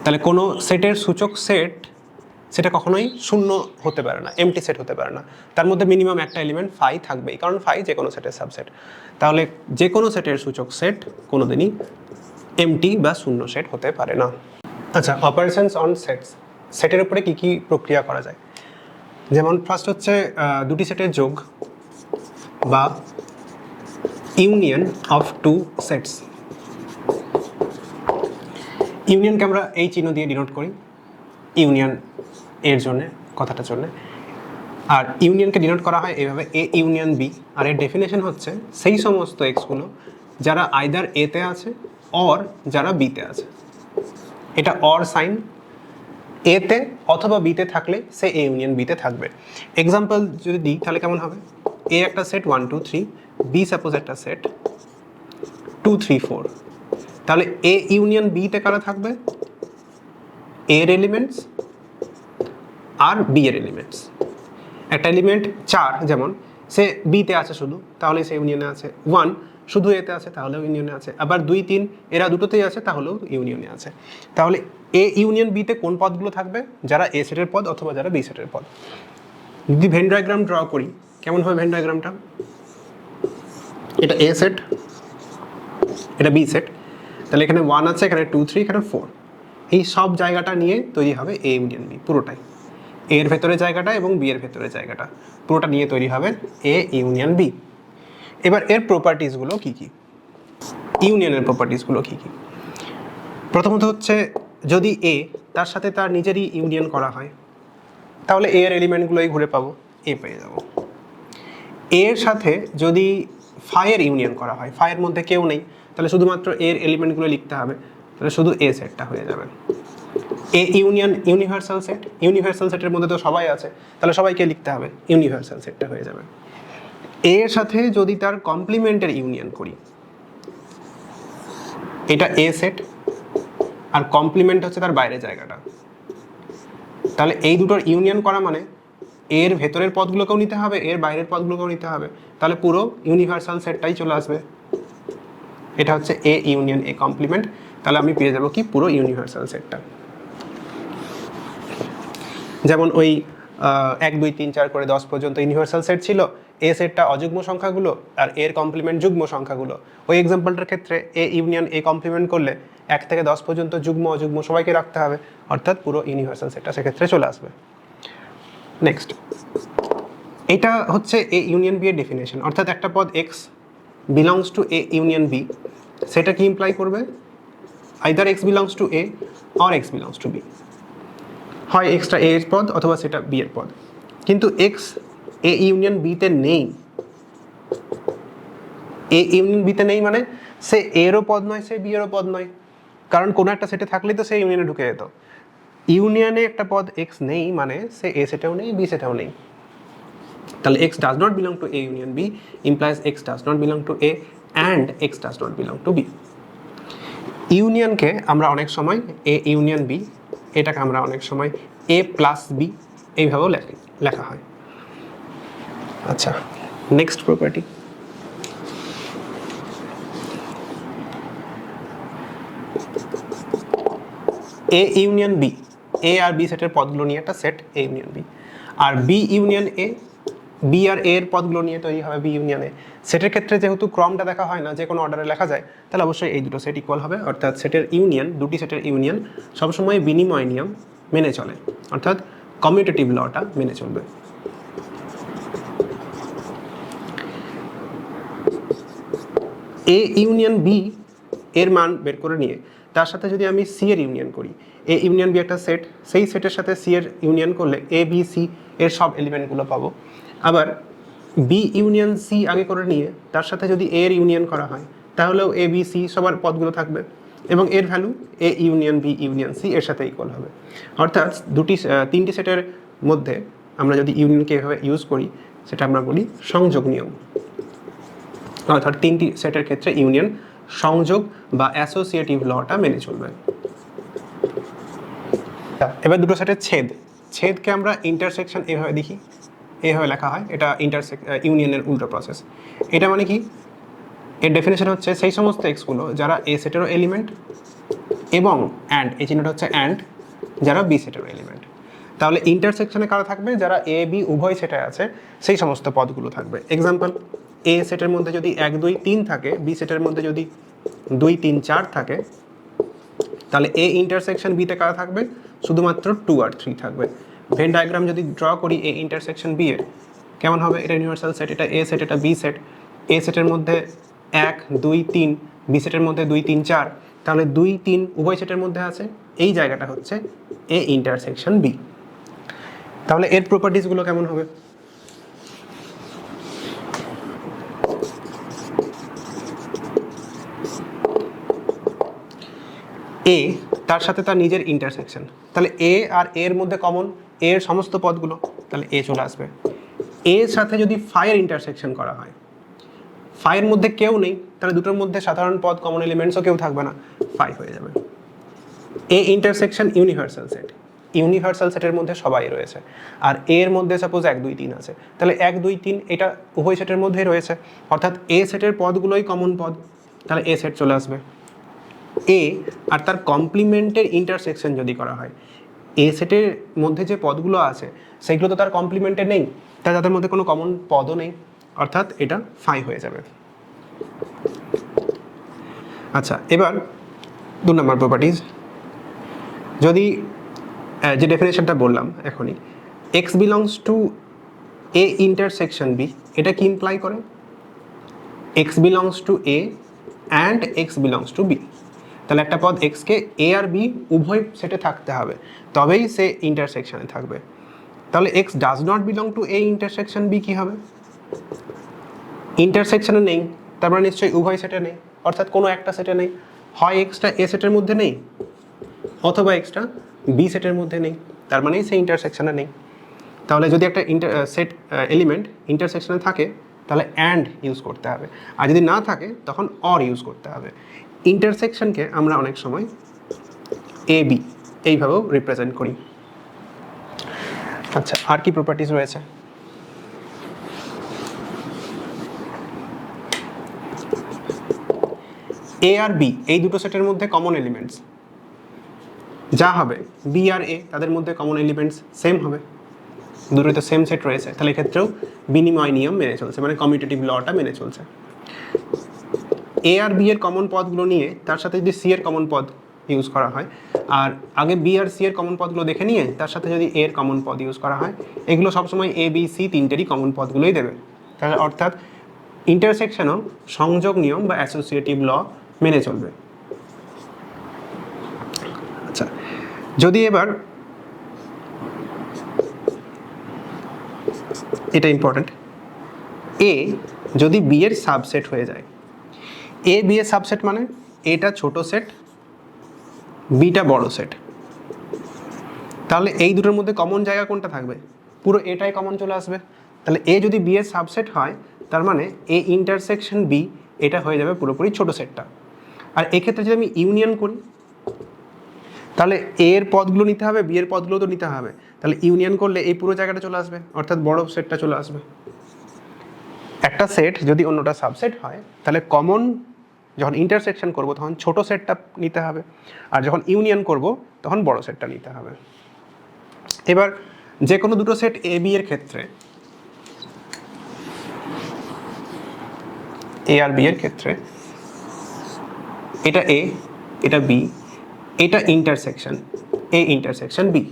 তাহলে কোনো সেটের সূচক সেট, সেটা কখনোই শূন্য হতে পারে না, এমটি সেট হতে পারে না, তার মধ্যে মিনিমাম একটা এলিমেন্ট ফাই থাকবেই, কারণ ফাই যে কোনো সেটের সাবসেট। তাহলে যে কোনো সেটের সূচক সেট কোনোদিনই এমটি বা শূন্য সেট হতে পারে না। আচ্ছা, অপারেশনস অন সেটস, সেটের উপরে কী কী প্রক্রিয়া করা যায়? যেমন ফার্স্ট হচ্ছে দুটি সেটের যোগ বা ইউনিয়ন অফ টু সেটস। ইউনিয়নকে আমরা এই চিহ্ন দিয়ে ডিনোট করি, ইউনিয়ন এর জন্য, কথাটার জন্য। আর ইউনিয়নকে ডিনোট করা হয় এইভাবে, এ ইউনিয়ন বি। আর এর ডেফিনেশন হচ্ছে সেই সমস্ত এক্সগুলো যারা আইদার এতে আছে অর যারা বিতে আছে। এটা অর সাইন, এতে অথবা বিতে থাকলে সে এ ইউনিয়ন বিতে থাকবে। এক্সাম্পল যদি দিই তাহলে কেমন হবে? এ একটা সেট 1 2 3, বি সাপোজ একটা সেট 2 3 4, তাহলে এ ইউনিয়ন বিতে কারা থাকবে? এর এলিমেন্টস আর বি এর এলিমেন্টস। একটা এলিমেন্ট 4, যেমন সে বিতে আছে শুধু, তাহলে সে ইউনিয়নে আছে। 1 শুধু এতে আছে, তাহলেও ইউনিয়নে আছে। আবার 2 3 এরা দুটোতেই আছে, তাহলেও ইউনিয়নে আছে। তাহলে এ ইউনিয়ন বিতে কোন পদগুলো থাকবে? যারা এ সেটের পদ অথবা যারা বি সেটের পদ। যদি ভেন ডায়াগ্রাম ড্র করি, কেমন হবে ভেন ডায়াগ্রামটা? এটা এ সেট, এটা বি সেট, তাহলে এখানে 1 আছে, এখানে 2 3, এখানে 4, এই সব জায়গাটা নিয়ে তৈরি হবে এ ইউনিয়ন বি। পুরোটাই এ এর ভেতরে জায়গাটা এবং বি এর ভেতরে জায়গাটা পুরোটা নিয়ে তৈরি হবে এ ইউনিয়ন বি। এবার এর প্রপার্টিসগুলো কী কী? ইউনিয়নের প্রপার্টিসগুলো কী কী? প্রথমত হচ্ছে, যদি এ তার সাথে তার নিজেরই ইউনিয়ন করা হয়, তাহলে এ এর এলিমেন্টগুলোই ঘুরে পাবো, এ পেয়ে যাব। এর সাথে যদি ফাইয়ের ইউনিয়ন করা হয়, ফাইয়ের মধ্যে কেউ নেই, তাহলে শুধুমাত্র এর এলিমেন্টগুলো লিখতে হবে, তাহলে শুধু এ সেটটা হয়ে যাবে। এ ইউনিয়ন ইউনিভার্সাল সেট, ইউনিভার্সাল সেটের মধ্যে তো সবাই আছে, তাহলে সবাইকে লিখতে হবে, ইউনিভার্সাল সেটটা হয়ে যাবে। এর সাথে যদি তার কমপ্লিমেন্টের ইউনিয়ন করি, এটা এ সেট আর কমপ্লিমেন্ট হচ্ছে তার বাইরের জায়গাটা, তাহলে এই দুটোর ইউনিয়ন করা মানে এর ভেতরের পদগুলোকেও নিতে হবে, এর বাইরের পদগুলোকেও নিতে হবে, তাহলে পুরো ইউনিভার্সাল সেটটাই চলে আসবে। এটা হচ্ছে এ ইউনিয়ন এ কমপ্লিমেন্ট, তাহলে আমি পেয়ে যাব কি? পুরো ইউনিভার্সাল সেটটা। যেমন ওই 1 2 3 4 করে 10 পর্যন্ত ইউনিভার্সাল সেট ছিল, এ সেটটা অযুগ্ম সংখ্যাগুলো আর এর কমপ্লিমেন্ট যুগ্ম সংখ্যাগুলো। ওই এক্সাম্পলটার ক্ষেত্রে এ ইউনিয়ন এ কমপ্লিমেন্ট করলে 1 থেকে 10 পর্যন্ত যুগ্ম অযুগ্ম সবাইকে রাখতে হবে, অর্থাৎ পুরো ইউনিভার্সাল সেটটা সেক্ষেত্রে চলে আসবে। নেক্সট, এটা হচ্ছে এ ইউনিয়ন বি এর ডেফিনেশন, অর্থাৎ একটা পদ X belongs to A union B, সেটা কি ইমপ্লাই করবে? Either X belongs to A or X belongs to B, হয় এক্সটা এ এর পদ অথবা সেটা বি এর পদ। কিন্তু এক্স এ ইউনিয়ন বিতে নেই, এ ইউনিয়ন বিতে নেই মানে সে এরও পদ নয়, সে বি এরও পদ নয়, কারণ কোনো একটা সেটে থাকলেই তো সে ইউনিয়নে ঢুকে যেত। ইউনিয়নে একটা পদ এক্স নেই মানে সে এ সেটেও নেই, বি সেটেও নেই, তাহলে x does not belong to A union B implies x does not belong to A and x does not belong to B. ইউনিয়নকে আমরা অনেক সময় এ ইউনিয়ন বি, এটাকে আমরা অনেক সময় এ প্লাস বি এইভাবেও লেখা হয়। আচ্ছা, next property, A union B, A আর বি সেটের পদগুলো নিয়ে একটা সেট এ ইউনিয়ন বি, আর বি ইউনিয়ন এ, বি আর এর পদগুলো নিয়ে তৈরি হবে বি ইউনিয়ন এ। সেটের ক্ষেত্রে যেহেতু ক্রমটা দেখা হয় না, যে কোনো অর্ডারে লেখা যায়, তাহলে অবশ্যই এই দুটো সেট ইকুয়াল হবে, অর্থাৎ সেটের ইউনিয়ন, দুটি সেটের ইউনিয়ন সবসময় বিনিময় নিয়ম মেনে চলে, অর্থাৎ কমিউটেটিভ লটা মেনে চলবে। এ ইউনিয়ন বি এর মান বের করে নিয়ে তার সাথে যদি আমি সি এর ইউনিয়ন করি, এ ইউনিয়ন বি একটা সেট, সেই সেটের সাথে সি এর ইউনিয়ন করলে এ বি সি এর সব এলিমেন্টগুলো পাবো। আবার বি ইউনিয়ন সি আগে করে নিয়ে তার সাথে যদি এ এর ইউনিয়ন করা হয়, তাহলেও এ বি সি সবার পদগুলো থাকবে এবং এর value A union B union C এর সাথে ইকুয়াল হবে। অর্থাৎ তিনটি সেটের মধ্যে আমরা যদি ইউনিয়নকে এভাবে ইউজ করি, সেটা আমরা বলি সংযোগ নিয়ম, অর্থাৎ তিনটি সেটের ক্ষেত্রে ইউনিয়ন সংযোগ বা অ্যাসোসিয়েটিভ লটা মেনে চলবে। এবার দুটো সেটের ছেদকে আমরা ইন্টারসেকশন এভাবে দেখি, এভাবে লেখা হয়, এটা ইউনিয়নের উল্টো প্রসেস। এটা মানে কি? এর ডেফিনেশন হচ্ছে সেই সমস্ত এক্সগুলো যারা এ সেটেরও এলিমেন্ট এবং অ্যান্ড, এই চিহ্নটা হচ্ছে অ্যান্ড, যারা বি সেটেরও এলিমেন্ট। তাহলে ইন্টারসেকশনে কারা থাকবে? যারা এ বি উভয় সেটে আছে সেই সমস্ত পদগুলো থাকবে। এক্সাম্পল, এ সেটের মধ্যে যদি 1 2 3 থাকে, বি সেটের মধ্যে যদি 2 3 4 থাকে, তাহলে এ ইন্টারসেকশন বিতে কারা থাকবে? শুধুমাত্র 2 আর 3 থাকবে। ভেন ডায়াগ্রাম যদি ড্র করি এ ইন্টারসেকশন বি এর, কেমন হবে? এটা ইউনিভার্সাল সেট, এটা এ সেট, এটা বি সেট। এ সেটের মধ্যে 1 2 3, বি সেটের মধ্যে 2 3 4, তাহলে 2 3 উভয় সেটের মধ্যে আছে, এই জায়গাটা হচ্ছে এ ইন্টারসেকশন বি। তাহলে এর প্রপার্টিসগুলো কেমন হবে? এ তার সাথে তার নিজের ইন্টারসেকশন, তাহলে এ আর এর মধ্যে কমন এর সমস্ত পদগুলো, তাহলে এ চলে আসবে। এর সাথে যদি ফাইয়ের ইন্টারসেকশন করা হয়, ফাইয়ের মধ্যে কেউ নেই, তাহলে দুটোর মধ্যে সাধারণ পদ কমন এলিমেন্টসও কেউ থাকবে না, ফাই হয়ে যাবে। A intersection universal set, universal সেটের মধ্যে সবাই রয়েছে, আর এর মধ্যে সাপোজ 1 2 3 আছে, তাহলে 1 2 3 এটা উভয় সেটের মধ্যেই রয়েছে, অর্থাৎ এ সেটের পদগুলোই কমন পদ, তাহলে এ সেট চলে আসবে। এ আর তার কমপ্লিমেন্টের ইন্টারসেকশন যদি করা হয়, এ সেটের মধ্যে যে পদগুলো আছে সেগুলো তো তার কমপ্লিমেন্টে নেই, তাই তাদের মধ্যে কোনো কমন পদও নেই, অর্থাৎ এটা 5 হয়ে যাবে। আচ্ছা, এবার 2 নম্বর প্রপার্টিজ, যদি যে ডেফিনেশনটা বললাম এখনই, X belongs to A intersection B, এটা কি ইমপ্লাই করে? X belongs to A and X belongs to B, তাহলে একটা পদ এক্সকে এ আর বি উভয় সেটে থাকতে হবে, তবেই সে ইন্টারসেকশনে থাকবে। তাহলে x does not belong to A intersection B কী হবে? ইন্টারসেকশনে নেই, তার মানে নিশ্চয়ই উভয় সেটে নেই, অর্থাৎ কোনো একটা সেটে নেই, হয় এক্সটা এ সেটের মধ্যে নেই অথবা এক্সটা বি সেটের মধ্যে নেই, তার মানেই সে ইন্টারসেকশনে নেই। তাহলে যদি একটা সেট এলিমেন্ট ইন্টারসেকশনে থাকে তাহলে অ্যান্ড ইউজ করতে হবে, আর যদি না থাকে তখন অর ইউজ করতে হবে। ইন্টারসেকশনকে আমরা অনেক সময় এ বি এইভাবেও রিপ্রেজেন্ট করি। আচ্ছা, আর কি প্রপার্টিজ রয়েছে? এ আর বি এই দুটো সেটের মধ্যে কমন এলিমেন্টস যা হবে, বি আর এ তাদের মধ্যে কমন এলিমেন্টস সেম হবে, দুটোই তো সেম সেট রয়েছে, তাহলে এক্ষেত্রেও বিনিময় নিয়ম মেনে চলছে, মানে কমিউটেটিভ লটা মেনে চলছে। এ আর বি এর কমন পদগুলো নিয়ে তার সাথে যদি সি এর কমন পদ ইউজ করা হয়, আর আগে বি আর সি এর কমন পদগুলো দেখে নিয়ে তার সাথে যদি এর কমন পদ ইউজ করা হয়, এগুলো সবসময় এ বি সি তিনটেরই কমন পদগুলোই দেবে, তাহলে অর্থাৎ ইন্টারসেকশনও সংযোগ নিয়ম বা অ্যাসোসিয়েটিভ ল মেনে চলবে। আচ্ছা, যদি এবার এটা ইম্পর্টেন্ট, এ যদি বি এর সাবসেট হয়ে যায়, এ বি এর সাবসেট মানে এটা ছোট সেট, বিটা বড় সেট, তাহলে এই দুটোর মধ্যে কমন জায়গা কোনটা থাকবে? পুরো এটাই কমন চলে আসবে। তাহলে এ যদি বি এর সাবসেট হয়, তার মানে এ ইন্টারসেকশন বি এটা হয়ে যাবে পুরোপুরি ছোট সেটটা। আর এক্ষেত্রে যদি আমি ইউনিয়ন করি, তাহলে এ এর পদগুলো নিতে হবে, বি এর পদগুলো তো নিতে হবে, তাহলে ইউনিয়ন করলে এই পুরো জায়গাটা চলে আসবে, অর্থাৎ বড় সেটটা চলে আসবে। একটা সেট যদি অন্যটা সাবসেট হয়, তাহলে কমন যখন ইন্টারসেকশন করব তখন ছোট সেটটা নিতে হবে, আর যখন ইউনিয়ন করব তখন বড় সেটটা নিতে হবে। এবার যে কোনো দুটো সেট এ বি এর ক্ষেত্রে, এ আর বি এর ক্ষেত্রে, এটা এ এটা বি, এটা ইন্টারসেকশন এ ইন্টারসেকশন বি,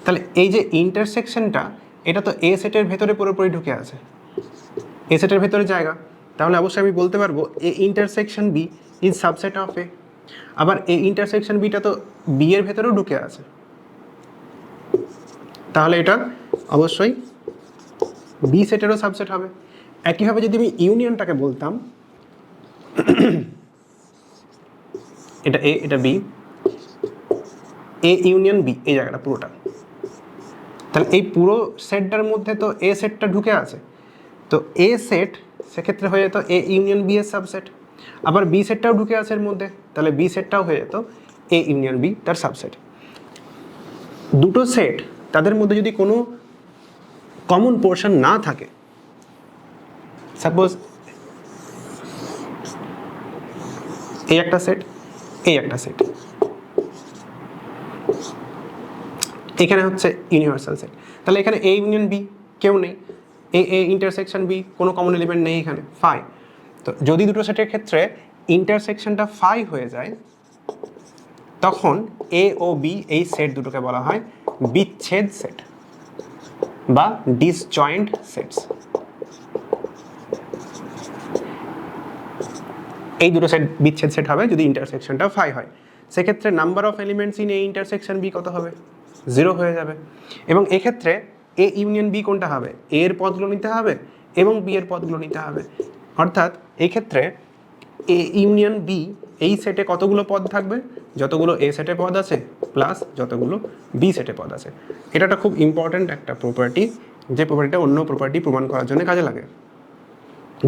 তাহলে এই যে ইন্টারসেকশনটা এটা তো এ সেটের ভেতরে পুরোপুরি ঢুকে আছে, এ সেটের ভেতরে জায়গা, তাহলে অবশ্যই আমি বলতে পারবো A intersection B is subset of A. আবার এ ইন্টারসেকশন বিটা তো বি এর ভেতরেও ঢুকে আছে, তাহলে এটা অবশ্যই বি সেটেরও সাবসেট হবে। একইভাবে যদি আমি ইউনিয়নটাকে বলতাম, এটা এ এটা বি, এ ইউনিয়ন বি এই জায়গাটা পুরোটা, তাহলে এই পুরো সেটটার মধ্যে তো এ সেটটা ঢুকে আছে, তো এ সেট সেক্ষেত্রে হয়ে যেত এ ইউনিয়ন বি এর সাবসেট, আবার বি সেটটাও ঢুকে আছে এর মধ্যে, তাহলে বি সেটটাও হয়ে যেত এ ইউনিয়ন বি তার সাবসেট। দুটো সেট তাদের মধ্যে যদি কোনো কমন পোর্শন না থাকে, সাপোজ এই একটা সেট এই একটা সেট, এখানে হচ্ছে ইউনিভার্সাল সেট, তাহলে এখানে এ ইউনিয়ন বি কেউ নেই, এ ইন্টারসেকশন বি কোনো কমন এলিমেন্ট নেই এখানে, ফাই। তো যদি দুটো সেটের ক্ষেত্রে ইন্টারসেকশনটা ফাই হয়ে যায়, তখন এ ও বি এই সেট দুটোকে বলা হয় বিচ্ছেদ সেট বা ডিসজয়েন্ট সেটস। এই দুটো সেট বিচ্ছেদ সেট হবে যদি ইন্টারসেকশনটা ফাই হয়, সেক্ষেত্রে number of elements in A intersection B কত হবে? 0 হয়ে যাবে। এবং এক্ষেত্রে এ ইউনিয়ন বি কোনটা হবে? এ এর পদগুলো নিতে হবে এবং বি এর পদগুলো নিতে হবে, অর্থাৎ এই ক্ষেত্রে এ ইউনিয়ন বি এই সেটে কতগুলো পদ থাকবে? যতগুলো এ সেটে পদ আছে প্লাস যতগুলো বি সেটে পদ আছে। এটা একটা খুব ইম্পর্ট্যান্ট একটা প্রপার্টি, যে প্রপার্টিটা অন্য প্রপার্টি প্রমাণ করার জন্য কাজে লাগে।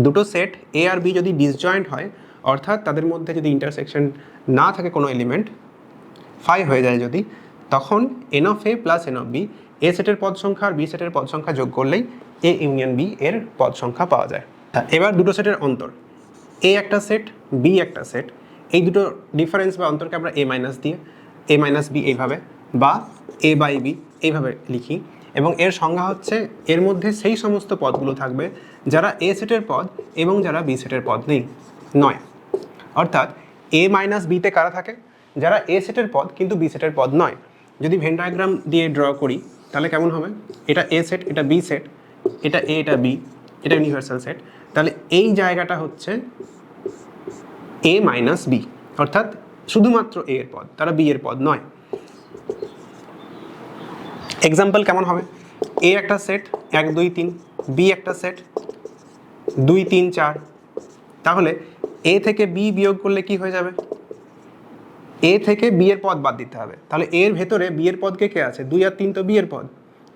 দুটো সেট এ আর বি যদি ডিসজয়েন্ট হয়, অর্থাৎ তাদের মধ্যে যদি ইন্টারসেকশন না থাকে কোনো এলিমেন্ট, ফাই হয়ে যায় যদি, তখন n of A plus N of B, A সেটের পদ সংখ্যা আর বি সেটের পদ সংখ্যা যোগ করলেই এ ইউনিয়ন বি এর পদ সংখ্যা পাওয়া যায়। এবার দুটো সেটের অন্তর, এ একটা সেট, বি একটা সেট, এই দুটো ডিফারেন্স বা অন্তরকে আমরা এ মাইনাস দিয়ে এ মাইনাস বি এইভাবে বা এ বাই বি এইভাবে লিখি, এবং এর সংজ্ঞা হচ্ছে এর মধ্যে সেই সমস্ত পদগুলো থাকবে যারা এ সেটের পদ এবং যারা বি সেটের পদ নয়। অর্থাৎ এ মাইনাস বিতে কারা থাকে? যারা এ সেটের পদ কিন্তু বি সেটের পদ নয়। যদি ভেন ডায়াগ্রাম দিয়ে ড্র করি তাহলে কেমন হবে? এটা এ সেট, এটা বি সেট, এটা এ, এটা বি, এটা ইউনিভার্সাল সেট। তাহলে এই জায়গাটা হচ্ছে এ মাইনাস বি, অর্থাৎ শুধুমাত্র এ এর পদ, তারা বি এর পদ নয়। এক্সাম্পল কেমন হবে? এ একটা সেট 1 2 3, বি একটা সেট 2 3 4। তাহলে এ থেকে বি বিয়োগ করলে কি হয়ে যাবে? এ থেকে বি এর পদ বাদ দিতে হবে। তাহলে এর ভেতরে বি এর পদ কে আছে? 2 আর 3 তো বি এর পদ,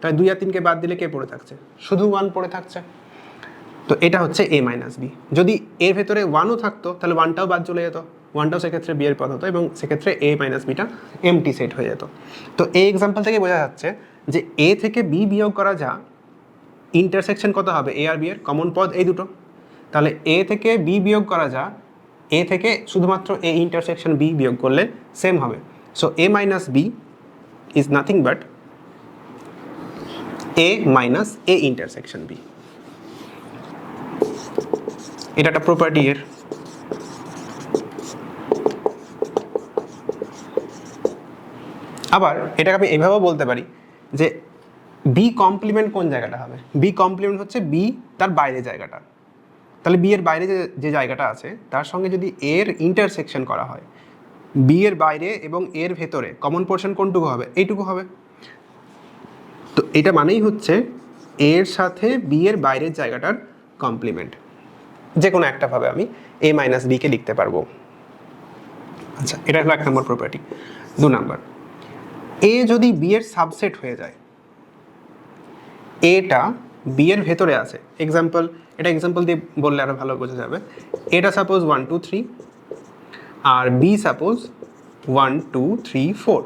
তাই 2 আর 3কে বাদ দিলে কে পড়ে থাকছে? শুধু 1 পড়ে থাকছে। তো এটা হচ্ছে এ মাইনাস বি। যদি এর ভেতরে 1ও থাকতো তাহলে 1টাও বাদ চলে যেত, 1টাও সেক্ষেত্রে বি এর পদ হতো এবং সেক্ষেত্রে এ মাইনাস বিটা এমটি সেট হয়ে যেত। তো এই এক্সাম্পল থেকে বোঝা যাচ্ছে যে এ থেকে বি বিয়োগ করা যা, ইন্টারসেকশন কত হবে? এ আর বি এর কমন পদ এই দুটো। তাহলে এ থেকে বি বিয়োগ করা যা, এ থেকে শুধুমাত্র এ ইন্টারসেকশন বি বিয়োগ করলে সেম হবে। So A minus B is nothing but A minus A intersection B. এটা একটা প্রপার্টি এর। আবার এটাকে আমি এইভাবেও বলতে পারি যে বি কমপ্লিমেন্ট কোন জায়গাটা হবে? বি কমপ্লিমেন্ট হচ্ছে বি তার বাইরে জায়গাটা। তাহলে বি এর বাইরে যে জায়গাটা আছে তার সঙ্গে যদি এর ইন্টারসেকশন করা হয়, বি এর বাইরে এবং এর ভেতরে কমন পোর্শন কোনটুকু হবে? এইটুকু হবে। তো এটা মানেই হচ্ছে এর সাথে বি এর বাইরের জায়গাটার কমপ্লিমেন্ট। যে কোনো একটা ভাবে আমি এ মাইনাস বিকে লিখতে পারবো। আচ্ছা, এটা হলো 1 নম্বর প্রপার্টি। 2 নম্বর, এ যদি বি এর সাবসেট হয়ে যায়, এটা বি এর ভেতরে আছে। এক্সাম্পল, এটা এক্সাম্পল দিয়ে বললে আরো ভালো বোঝা যাবে। এটা সাপোজ 1 2 3 আর বি সাপোজ 1 2 3 4।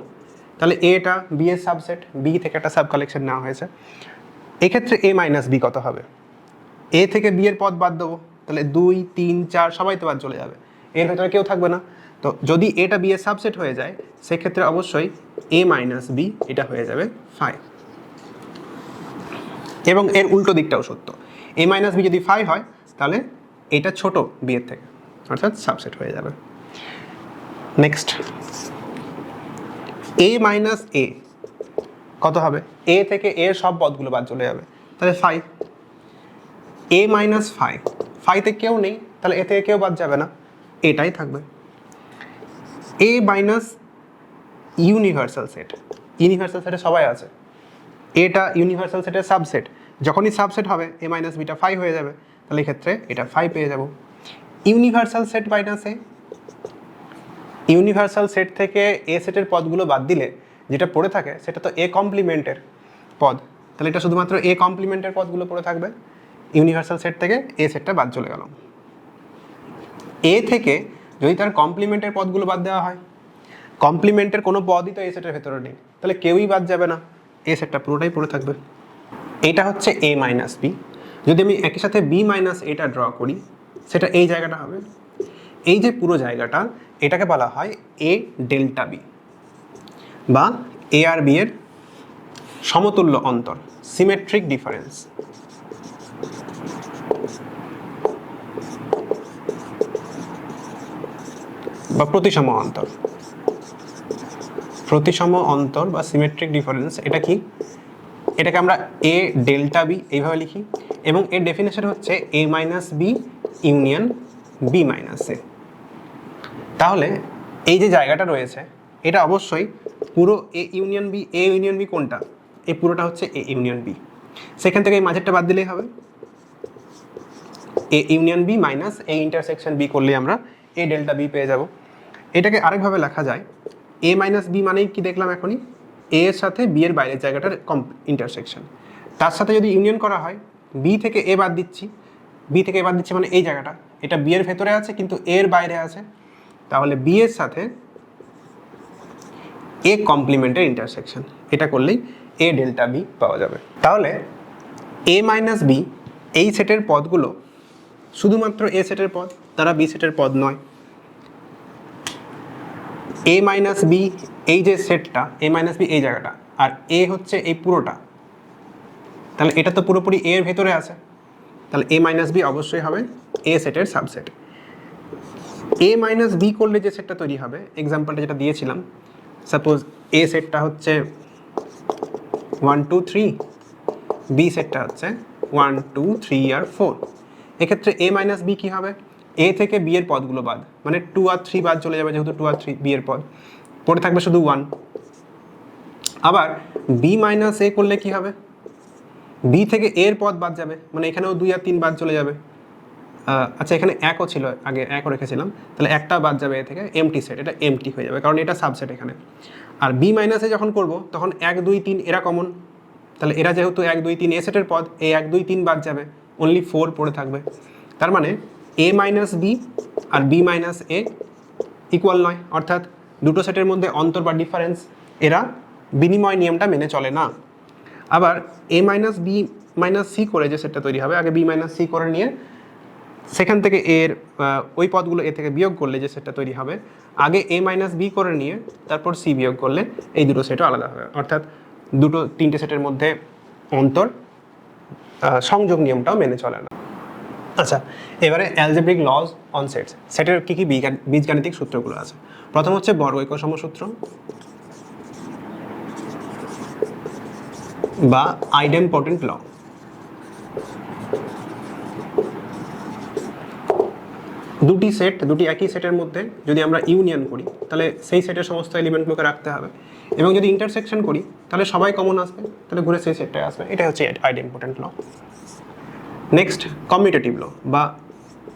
তাহলে এটা বি এর সাবসেট, বি থেকে একটা সাব কালেকশন নেওয়া হয়েছে। এক্ষেত্রে এ মাইনাস বি কত হবে? এ থেকে বি এর পদ বাদ দেবো, তাহলে 2 3 4 সবাই তো বাদ চলে যাবে, এর ভেতরে কেউ থাকবে না। তো যদি এটা বি এর সাবসেট হয়ে যায় সেক্ষেত্রে অবশ্যই এ মাইনাস বি এটা হয়ে যাবে 5। এবং এর উল্টো দিকটাও সত্য, এ মাইনাস বি যদি 5 হয় তাহলে এটা ছোট বি এর থেকে, অর্থাৎ সাবসেট হয়ে যাবে। নেক্সট, এ মাইনাস এ কত হবে? এ থেকে এর সব পদগুলো বাদ চলে যাবে, তাহলে 5। এ মাইনাস 5, 5তে কেউ নেই তাহলে এ থেকে কেউ বাদ যাবে না, এটাই থাকবে। এ মাইনাস ইউনিভার্সাল সেট, ইউনিভার্সাল সেটে সবাই আছে, এটা ইউনিভার্সাল সেটের সাবসেট, যখনই সাবসেট হবে এ মাইনাস বিটা 5 হয়ে যাবে, তাহলে এক্ষেত্রে এটা 5 পেয়ে যাব। ইউনিভার্সাল সেট মাইনাস এ, ইউনিভার্সাল সেট থেকে এ সেটের পদগুলো বাদ দিলে যেটা পড়ে থাকে সেটা তো এ কমপ্লিমেন্টের পদ, তাহলে এটা শুধুমাত্র এ কমপ্লিমেন্টের পদগুলো পড়ে থাকবে। ইউনিভার্সাল সেট থেকে এ সেটটা বাদ চলে গেল। এ থেকে যদি তার কমপ্লিমেন্টের পদগুলো বাদ দেওয়া হয়, কমপ্লিমেন্টের কোনো পদই তো এ সেটের ভেতরে নেই, তাহলে কেউই বাদ যাবে না, এ সেটটা পুরোটাই পড়ে থাকবে। এটা হচ্ছে এ মাইনাস বি। যদি আমি একই সাথে বি মাইনাস এটা ড্র করি, সেটা এই জায়গাটা হবে। এই যে পুরো জায়গাটা, এটাকে বলা হয় এ ডেল্টা বি, বা এ আর বি এর সমতুল্য অন্তর, সিমেট্রিক ডিফারেন্স। বা প্রতিসম অন্তর, প্রতিসম অন্তর বা সিমেট্রিক ডিফারেন্স। এটা কি? এটাকে আমরা এ ডেল্টা বি এইভাবে লিখি, এবং এর ডেফিনেশন হচ্ছে A minus B union B minus A. তাহলে এই যে জায়গাটা রয়েছে এটা অবশ্যই পুরো A union B. A union B কোনটা? এই পুরোটা হচ্ছে এ ইউনিয়ন বি। সেখান থেকে এই মাঝেরটা বাদ দিলেই হবে, A union B minus A intersection B করলে আমরা এ ডেল্টা বি পেয়ে যাব। এটাকে আরেকভাবে লেখা যায়, এ মাইনাস বি মানেই কি দেখলাম এখনই? এ এর সাথে বি এর বাইরের জায়গাটার ইন্টারসেকশন, তার সাথে যদি ইউনিয়ন করা হয়, বি থেকে এ বাদ দিচ্ছি, বি থেকে এ বাদ দিচ্ছি মানে এই জায়গাটা, এটা বি এর ভেতরে আছে কিন্তু এর বাইরে আছে, তাহলে বি এর সাথে এ কমপ্লিমেন্টের ইন্টারসেকশন, এটা করলেই এ ডেল্টা বি পাওয়া যাবে। তাহলে এ মাইনাস বি এই সেটের পদগুলো শুধুমাত্র এ সেটের পদ, তারা বি সেটের পদ নয়। এ মাইনাস বি এই যে সেটটা, এ মাইনাস বি এই জায়গাটা, আর এ হচ্ছে এই পুরোটা, তাহলে এটা তো পুরোপুরি এর ভেতরে আছে, তাহলে এ মাইনাস বি অবশ্যই হবে এ সেটের সাবসেট। এ মাইনাস বি করলে যে সেটটা তৈরি হবে, এক্সাম্পলটা যেটা দিয়েছিলাম, সাপোজ এ সেটটা হচ্ছে 1 2 3, বি সেটটা হচ্ছে 1 2 3 আর 4। এক্ষেত্রে এ মাইনাস বি কী হবে, এ থেকে বি এর পদগুলো বাদ, মানে 2 আর 3 বাদ চলে যাবে, যেহেতু 2 আর 3 বি এর পদ, পড়ে থাকবে শুধু 1। আবার বি মাইনাস এ করলে কি হবে, বি থেকে এর পদ বাদ যাবে, মানে এখানেও 2 আর 3 বাদ চলে যাবে। আচ্ছা এখানে একও ছিল, আগে একও রেখেছিলাম, তাহলে একটা বাদ যাবে এ থেকে, এমটি সেট, এটা এমটি হয়ে যাবে কারণ এটা সাবসেট এখানে। আর বি মাইনাসে যখন করব তখন 1 2 3 এরা কমন, তাহলে এরা যেহেতু 1 2 3 এ সেটের পদ, এই 1 2 3 বাদ যাবে, অনলি 4 পড়ে থাকবে। তার মানে এ মাইনাস বি আর বি মাইনাস এ ইকুয়াল নয়, অর্থাৎ দুটো সেটের মধ্যে অন্তর বা ডিফারেন্স, এরা বিনিময় নিয়মটা মেনে চলে না। আবার এ মাইনাস বি মাইনাস সি করে যে সেটটা তৈরি হবে, আগে বি মাইনাস সি করে নিয়ে সেখান থেকে এর ওই পদগুলো এ থেকে বিয়োগ করলে যে সেটটা তৈরি হবে, আগে এ মাইনাস বি করে নিয়ে তারপর সি বিয়োগ করলে এই দুটো সেটও আলাদা হবে, অর্থাৎ দুটো তিনটে সেটের মধ্যে অন্তর সংযোগ নিয়মটাও মেনে চলে না। আচ্ছা এবারে অ্যালজেব্রিক লজ অন সেটস, সেটের কী কী বীজগাণিতিক সূত্রগুলো আছে। প্রথম হচ্ছে বর্গৈকসম সূত্র বা আইডেমপটেন্ট ল। দুটি সেট, দুটি একই সেটের মধ্যে যদি আমরা ইউনিয়ন করি তাহলে সেই সেটের সমস্ত এলিমেন্টগুলোকে রাখতে হবে, এবং যদি ইন্টারসেকশন করি তাহলে সবাই কমন আসবে, তাহলে ঘুরে সেই সেটটায় আসবে, এটা হচ্ছে আইডেমপটেন্ট ল। নেক্সট কমিউটেটিভ ল বা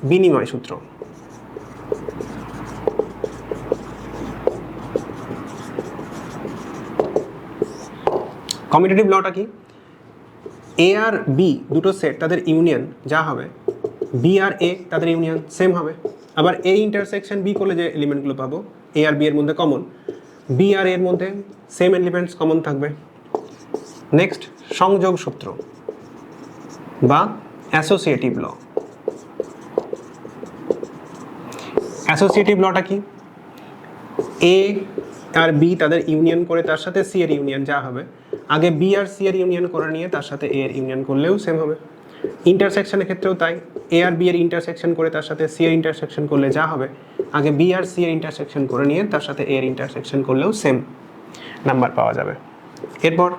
বিনিময় সূত্র। কমিউটেটিভ লটা কি, এ আর বি দুটো সেট তাদের ইউনিয়ন যা হবে, বি আর এ তাদের ইউনিয়ন সেম হবে। আবার এ ইন্টারসেকশন বি করলে যে এলিমেন্টগুলো পাবো এ আর বি এর মধ্যে কমন, বি আর এর মধ্যে সেম এলিমেন্টস কমন থাকবে। নেক্সট সংযোগ সূত্র বা অ্যাসোসিয়েটিভ ল। অ্যাসোসিয়েটিভ লটা কি, এ আর বি তাদের ইউনিয়ন করে তার সাথে সি এর ইউনিয়ন যা হবে, আগে বি আর সি এর ইউনিয়ন করে নিয়ে তার সাথে এ এর ইউনিয়ন করলেও সেম হবে। ইন্টারসেকশনের ক্ষেত্রেও তাই, এ আর বি এর ইন্টারসেকশন করে তার সাথে সি এর ইন্টারসেকশন করলে যা হবে, আগে বি আর সি এর ইন্টারসেকশন করে নিয়ে তার সাথে এ এর ইন্টারসেকশন করলেও সেম নাম্বার পাওয়া যাবে। এরপর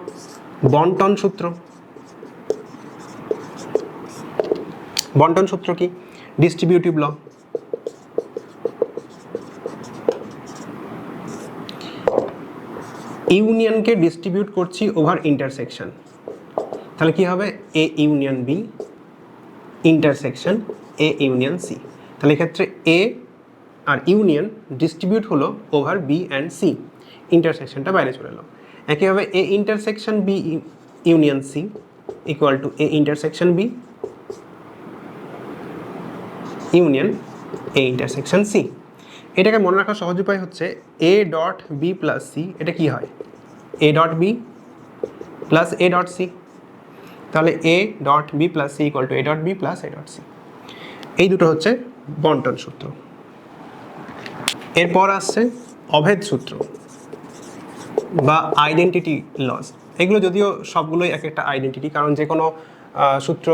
বন্টন সূত্র। বন্টন সূত্র কি, ডিস্ট্রিবিউটিভ ল। ইউনিয়নকে ডিস্ট্রিবিউট করছি ওভার ইন্টারসেকশন, তাহলে কি হবে, A union B intersection A union C, তাহলে এক্ষেত্রে এ আর ইউনিয়ন ডিস্ট্রিবিউট হলো ওভার বি অ্যান্ড সি, ইন্টারসেকশনটা বাইরে চলে এলো। একইভাবে A intersection B union C equal to A intersection B union A intersection C. এটাকে মনে রাখার সহজ উপায় হচ্ছে A dot B plus C, এটা কি হয়, A dot B plus A dot C, তাহলে A dot B plus C equal to A dot B plus A dot C. এই দুটো হচ্ছে বন্টন সূত্র। এরপর আসছে অভেদ সূত্র বা আইডেন্টিটি লস। এগুলো যদিও সবগুলোই এক একটা আইডেন্টিটি, কারণ যে কোনো সূত্র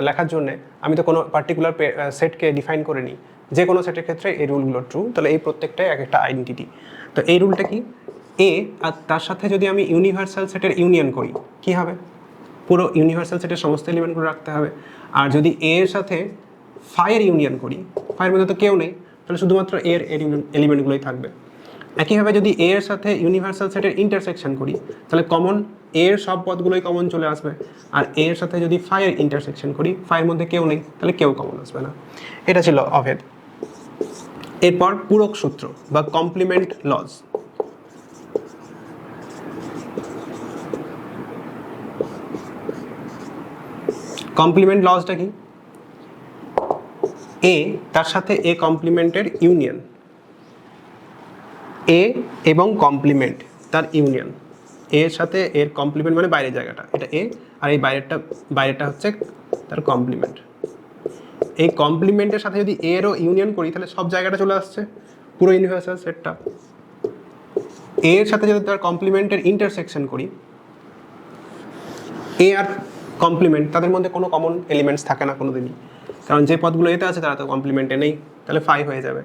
লেখার জন্য আমি তো কোনো পার্টিকুলার সেটকে ডিফাইন করে নিই, যে কোনো সেটের ক্ষেত্রে এই রুলগুলো ট্রু, তাহলে এই প্রত্যেকটাই এক একটা আইডেন্টিটি। তো এই রুলটা কি, এ আর তার সাথে যদি আমি ইউনিভার্সাল সেটের ইউনিয়ন করি কি হবে, পুরো ইউনিভার্সাল সেটের সমস্ত এলিমেন্টগুলো রাখতে হবে। আর যদি এ এর সাথে ফাইয়ের ইউনিয়ন করি, ফাইয়ের মধ্যে তো কেউ নেই, তাহলে শুধুমাত্র এর এলিমেন্টগুলোই থাকবে। একইভাবে যদি এ এর সাথে ইউনিভার্সাল সেটের ইন্টারসেকশন করি, তাহলে কমন এর সব পদগুলোই কমন চলে আসবে। আর এর সাথে যদি ফাইয়ের ইন্টারসেকশন করি, ফাইয়ের মধ্যে কেউ নেই, তাহলে কেউ কমন আসবে না। এটা ছিল অভেদ। এরপর পূরক সূত্র বা কমপ্লিমেন্ট লজ। কমপ্লিমেন্ট লজটা কি, এ তার সাথে এ কমপ্লিমেন্টের ইউনিয়ন, এ এবং কমপ্লিমেন্ট তার ইউনিয়ন, এর সাথে এর কমপ্লিমেন্ট মানে বাইরের জায়গাটা, এটা এ, আর এই বাইরেটা হচ্ছে তার কমপ্লিমেন্ট। এই কমপ্লিমেন্টের সাথে যদি এরও ইউনিয়ন করি তাহলে সব জায়গাটা চলে আসছে, পুরো ইউনিভার্সাল সেটটা। এর সাথে যদি তার কমপ্লিমেন্টের ইন্টারসেকশন করি, এ আর কমপ্লিমেন্ট তাদের মধ্যে কোনো কমন এলিমেন্টস থাকে না কোনোদিনই, কারণ যে পদগুলো এতে আছে তারা তো কমপ্লিমেন্টে নেই, তাহলে ফাই হয়ে যাবে।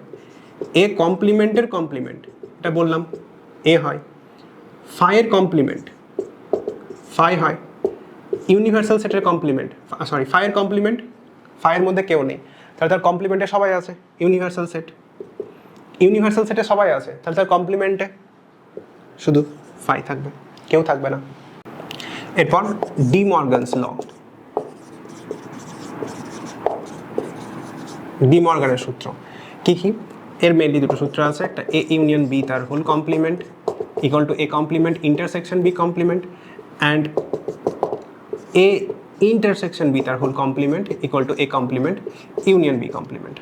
এ কমপ্লিমেন্টের কমপ্লিমেন্ট, এটা বললাম এ হয়, ফাইয়ের কমপ্লিমেন্ট ফাই হয়, ইউনিভার্সাল সেটের কমপ্লিমেন্ট সরি ফাইয়ের কমপ্লিমেন্ট, ফাইয়ের মধ্যে কেউ নেই, তাহলে তার কমপ্লিমেন্টে সবাই আছে, ইউনিভার্সাল সেটে সবাই আছে, তাহলে তার কমপ্লিমেন্টে শুধু ফাই থাকবে, কেউ থাকবে না। এরপর ডি মর্গানস ল, ডি মর্গানের সূত্র কি কি? এর মেনলি দুটো সূত্র আছে, একটা এ ইউনিয়ন বি তার whole complement equal to A complement intersection B complement, and A intersection B তার whole complement equal to A complement union B complement.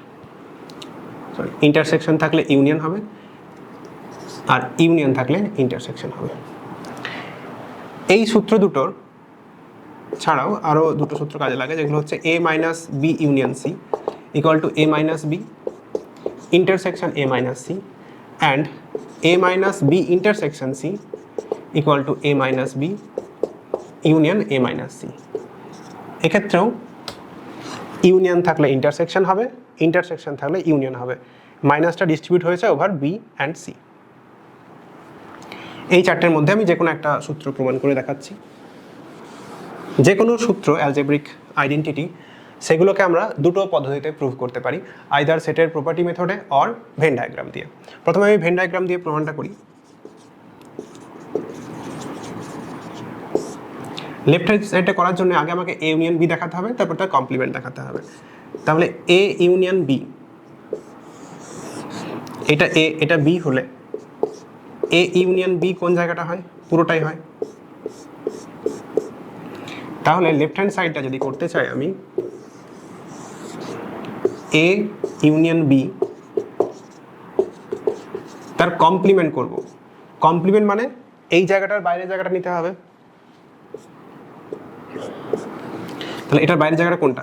Sorry, intersection থাকলে ইউনিয়ন হবে আর ইউনিয়ন থাকলে ইন্টারসেকশন হবে। এই সূত্র দুটোর ছাড়াও আরও দুটো সূত্র কাজে লাগে, যেগুলো হচ্ছে A minus B union C equal to A minus B intersection A minus C, and A minus B intersection C equal to A minus B union A minus C. এক্ষেত্রেও ইউনিয়ন থাকলে ইন্টারসেকশন হবে, intersection থাকলে union হবে, মাইনাসটা distribute হয়েছে over B and C. এই চারটের মধ্যে আমি যে কোনো একটা সূত্র প্রমাণ করে দেখাচ্ছি। যে কোনো সূত্র অ্যালজেব্রিক আইডেন্টিটি সেগুলোকে আমরা দুটো পদ্ধতিতে প্রুভ করতে পারি, আইদার সেটের প্রপার্টি মেথডে অর ভেন ডায়াগ্রাম দিয়ে। প্রথমে আমি ভেন ডায়াগ্রাম দিয়ে প্রমাণটা করি। লেফট হ্যান্ড সাইডে করার জন্য আগে আমাকে এ ইউনিয়ন বি দেখাতে হবে, তারপর তার কমপ্লিমেন্ট দেখাতে হবে। তাহলে এ ইউনিয়ন বি, এটা এ এটা বি হলে এ ইউনিয়ন বি কোন জায়গাটা হয়? পুরোটাই হয়। তাহলে লেফট হ্যান্ড সাইডটা যদি করতে চাই আমি এ ইউনিয়ন বি তার কমপ্লিমেন্ট করব। কমপ্লিমেন্ট মানে এই জায়গাটার বাইরের জায়গাটা নিতে হবে। তাহলে এটার বাইরের জায়গাটা কোনটা?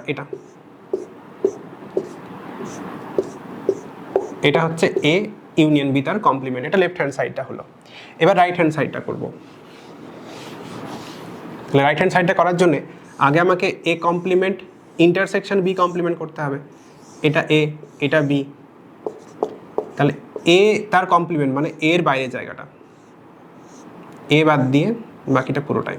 এটা হচ্ছে এ ইউনিয়ন বি তার কমপ্লিমেন্ট, এটা লেফট হ্যান্ড সাইডটা হলো। এবার রাইট হ্যান্ড সাইডটা করব। তাহলে রাইট হ্যান্ড সাইডটা করার জন্য আগে আমাকে A complement intersection B complement করতে হবে। এটা এ এটা বি, তাহলে এ তার কমপ্লিমেন্ট মানে এর বাইরের জায়গাটা, এ বাদ দিয়ে বাকিটা পুরোটাই।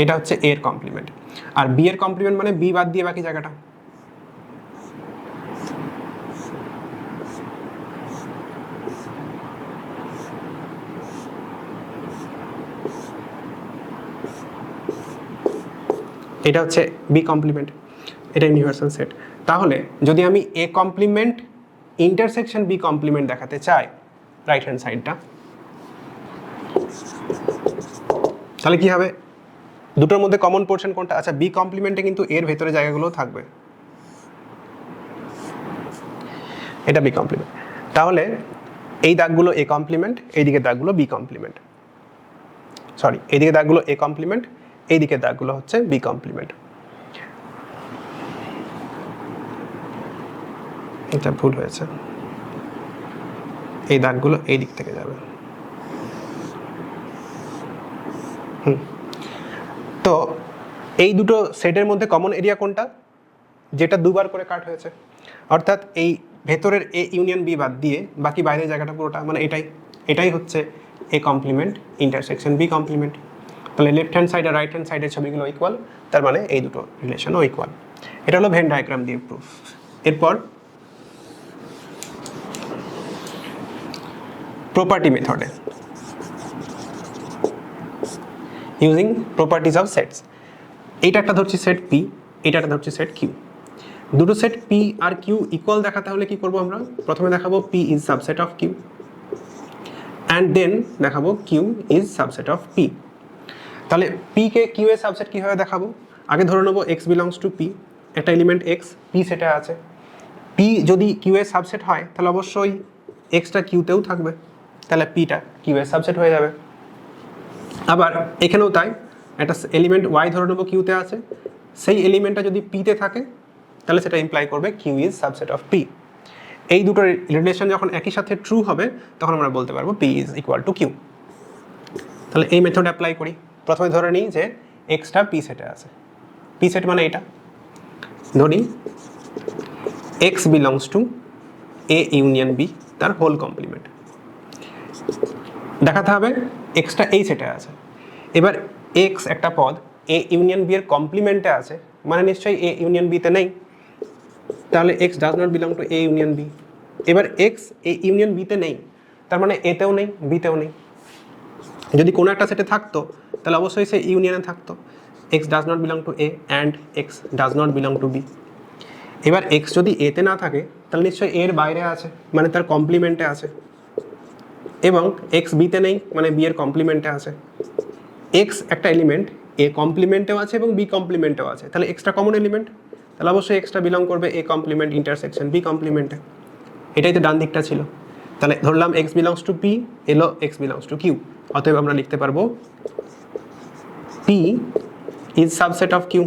এটা হচ্ছে এ এর কমপ্লিমেন্ট, আর বি এর কমপ্লিমেন্ট মানে বি বাদ দিয়ে বাকি জায়গাটা। এটা হচ্ছে বি কমপ্লিমেন্ট, এটা ইউনিভার্সাল সেট। তাহলে যদি আমি A complement intersection B complement দেখাতে চাই রাইট হ্যান্ড সাইডটা, তাহলে কি হবে? দুটোর মধ্যে কমন পোর্শন কোনটা? আচ্ছা, বি কমপ্লিমেন্টে কিন্তু এর ভেতরে জায়গাগুলো থাকবে, এটা বি কমপ্লিমেন্ট। তাহলে এই দাগগুলো এ কমপ্লিমেন্ট, এইদিকে দাগগুলো বি কমপ্লিমেন্ট, সরি এইদিকে দাগগুলো এ কমপ্লিমেন্ট, এইদিকে দাগগুলো হচ্ছে বি কমপ্লিমেন্ট। এটা ভুল হয়েছে, এই দাগগুলো এই দিক থেকে যাবে। তো এই দুটো সেটের মধ্যে কমন এরিয়া কোনটা? যেটা দুবার করে কাট হয়েছে, অর্থাৎ এই ভেতরের এ ইউনিয়ন বি বাদ দিয়ে বাকি বাইরের জায়গাটা পুরোটা, মানে এটাই হচ্ছে A complement intersection B complement. তাহলে লেফট হ্যান্ড সাইড আর রাইট হ্যান্ড সাইডের ছবিগুলো ইকুয়াল, তার মানে এই দুটো রিলেশনও ইকুয়াল। এটা হলো ভেন ডায়াগ্রাম দিয়ে প্রুফ। এরপর প্রপার্টি মেথডে ইউজিং প্রপার্টিজ অফ সেটস। এইটা একটা ধরছি সেট পি, এটা একটা ধরছি সেট কিউ। দুটো সেট পি আর কিউ ইকুয়াল দেখাতে হলে কি করব আমরা? প্রথমে দেখাবো P is subset of Q, and then দেখাবো Q is subset of P. তাহলে পি কে কিউ এর সাবসেট কীভাবে দেখাবো? আগে ধরে নেবো এক্স বিলংস টু পি, একটা এলিমেন্ট এক্স পি সেটে আছে, পি যদি কিউ এর সাবসেট হয় তাহলে অবশ্যই এক্সটা কিউতেও থাকবে, তাহলে পিটা কিউ এর সাবসেট হয়ে যাবে। আবার এখানেও তাই, একটা এলিমেন্ট ওয়াই ধরে নেবো কিউতে আছে, সেই এলিমেন্টটা যদি পিতে থাকে তাহলে সেটা ইমপ্লাই করবে Q is subset of P. এই দুটো রিলেশন যখন একই সাথে ট্রু হবে তখন আমরা বলতে পারবো P is equal to Q. তাহলে এই মেথড অ্যাপ্লাই করি। প্রথমে ধরে নিই যে এক্সটা পি সেটে আছে, পি সেট মানে এটা, ধরি X belongs to A union B তার হোল কমপ্লিমেন্ট। দেখাতে হবে এক্সটা এই সেটে আছে। এবার এক্স একটা পদ এ ইউনিয়ন বি এর কমপ্লিমেন্টে আছে, মানে নিশ্চয়ই এ ইউনিয়ন বিতে নেই, তাহলে x does not belong to A union B. এবার এক্স এ ইউনিয়ন বিতে নেই, তার মানে এতেও নেই বিতেও নেই। যদি কোনো একটা সেটে থাকতো তাহলে অবশ্যই সে ইউনিয়নে থাকতো। X does not belong to A and x does not belong to B. এবার এক্স যদি এতে না থাকে তাহলে নিশ্চয়ই এর বাইরে আছে, মানে তার কমপ্লিমেন্টে আছে, এবং এক্স বিতে নেই মানে বি এর কমপ্লিমেন্টে আছে। এক্স একটা এলিমেন্ট এ কমপ্লিমেন্টেও আছে এবং বি কমপ্লিমেন্টেও আছে, তাহলে এক্সটা কমন এলিমেন্ট, তাহলে অবশ্যই এক্সটা বিলং করবে এ কমপ্লিমেন্ট ইন্টারসেকশন বি কমপ্লিমেন্টে। এটাই তো ডান দিকটা ছিল। তাহলে ধরলাম এক্স বিলংস টু পি, এলো এক্স বিলংস টু কিউ, অতএব আমরা লিখতে পারবো P is subset of Q.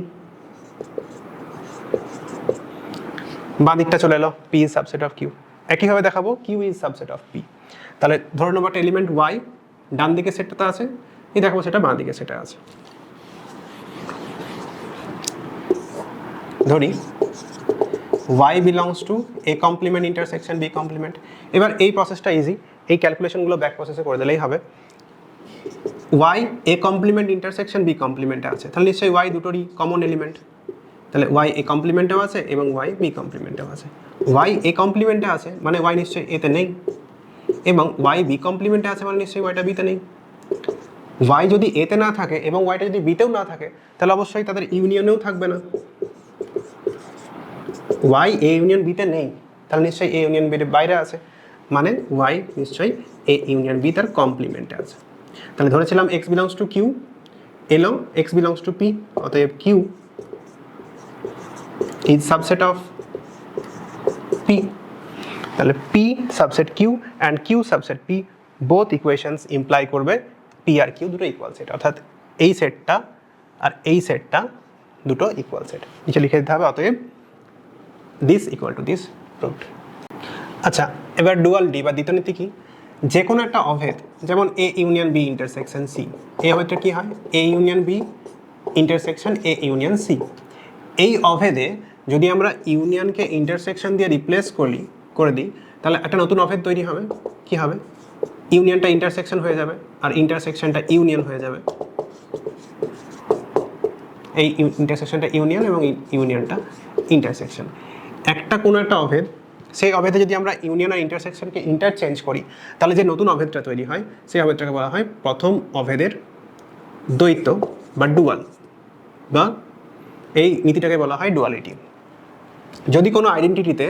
বাঁ দিকটা চলে এলো P is subset of Q. একইভাবে দেখাবো Q is subset of P. তাহলে ধরে নেবো একটা এলিমেন্ট ওয়াই ডান দিকে সেটটাতে আছে, এই দেখাবো সেটা বাঁ দিকে সেটা আছে। ধরি y belongs to a complement intersection b complement। এবার এই প্রসেসটা ইজি, এই ক্যালকুলেশনগুলো ব্যাক প্রসেসে করে দিলেই হবে। y a complement intersection b complementে আছে, তাহলে নিশ্চয়ই y দুটোরই কমন এলিমেন্ট, তাহলে y a complementও আছে এবং y b complementও আছে। y a complementে আছে মানে y নিশ্চয়ই a তে নেই, এবং y b complementে আছে মানে নিশ্চয়ই yটা b তে নেই। y যদি a তে না থাকে এবং yটা যদি b তেও না থাকে তাহলে অবশ্যই তাদের ইউনিয়নেও থাকবে না। y a ইউনিয়ন b তে নেই, তাহলে নিশ্চয়ই a ইউনিয়ন b এর বাইরে আছে, মানে y নিশ্চয়ই a ইউনিয়ন b তার কমপ্লিমেন্টে আছে। তাহলে ধরেছিলাম x বিলংস টু q, এলো x বিলংস টু p, অতএব q is subset of p। তাহলে p subset q and q subset p both equations imply করবে p আর q দুটো ইকুয়াল সেট, অর্থাৎ এই সেটটা আর এই সেটটা দুটো ইকুয়াল সেট। নিচে লিখে দিতে হবে অতএব this equal to this proved. আচ্ছা, এবার ডুয়ালিটি বা দ্বিতীয় নীতি কি? যে কোনো একটা অভেদ, যেমন A union B intersection C, এই অভেদটা কি হয়? A union B intersection A union C. এই অভেদে যদি আমরা ইউনিয়নকে ইন্টারসেকশন দিয়ে রিপ্লেস করে দিই তাহলে একটা নতুন অভেদ তৈরি হবে। কি হবে? ইউনিয়নটা ইন্টারসেকশন হয়ে যাবে আর ইন্টারসেকশনটা ইউনিয়ন হয়ে যাবে। এই ইন্টারসেকশনটা ইউনিয়ন এবং ইউনিয়নটা ইন্টারসেকশন। একটা কোনো একটা অভেদ, সেই অভেদে যদি আমরা ইউনিয়ন আর ইন্টারসেকশনকে ইন্টারচেঞ্জ করি তাহলে যে নতুন অভেদটা তৈরি হয় সেই অভেদটাকে বলা হয় প্রথম অভেদের দ্বৈত বা ডুয়াল, বা এই নীতিটাকে বলা হয় ডুয়ালিটি। যদি কোনো আইডেন্টিটিতে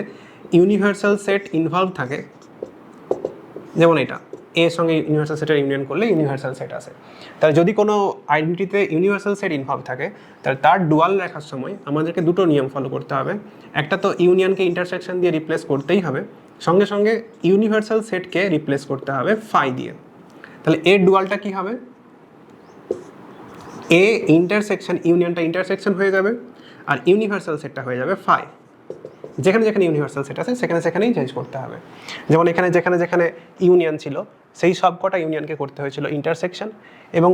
ইউনিভার্সাল সেট ইনভলভ থাকে, যেমন এটা এর সঙ্গে ইউনিভার্সাল সেটের ইউনিয়ন করলে ইউনিভার্সাল সেট আসে, তাহলে যদি কোনো আইডেন্টিটিতে ইউনিভার্সাল সেট ইনভলভ থাকে তাহলে তার ডুয়াল লেখার সময় আমাদেরকে দুটো নিয়ম ফলো করতে হবে। একটা তো ইউনিয়নকে ইন্টারসেকশন দিয়ে রিপ্লেস করতেই হবে, সঙ্গে সঙ্গে ইউনিভার্সাল সেটকে রিপ্লেস করতে হবে ফাই দিয়ে। তাহলে এর ডুয়ালটা কি হবে? এ ইন্টারসেকশন ইউনিয়নটা ইন্টারসেকশন হয়ে যাবে আর ইউনিভার্সাল সেটটা হয়ে যাবে ফাই। যেখানে যেখানে ইউনিভার্সাল সেট আছে সেখানে সেখানেই চেঞ্জ করতে হবে। যেমন এখানে যেখানে যেখানে ইউনিয়ন ছিল সেই সব কটা ইউনিয়নকে করতে হয়েছিল ইন্টারসেকশন, এবং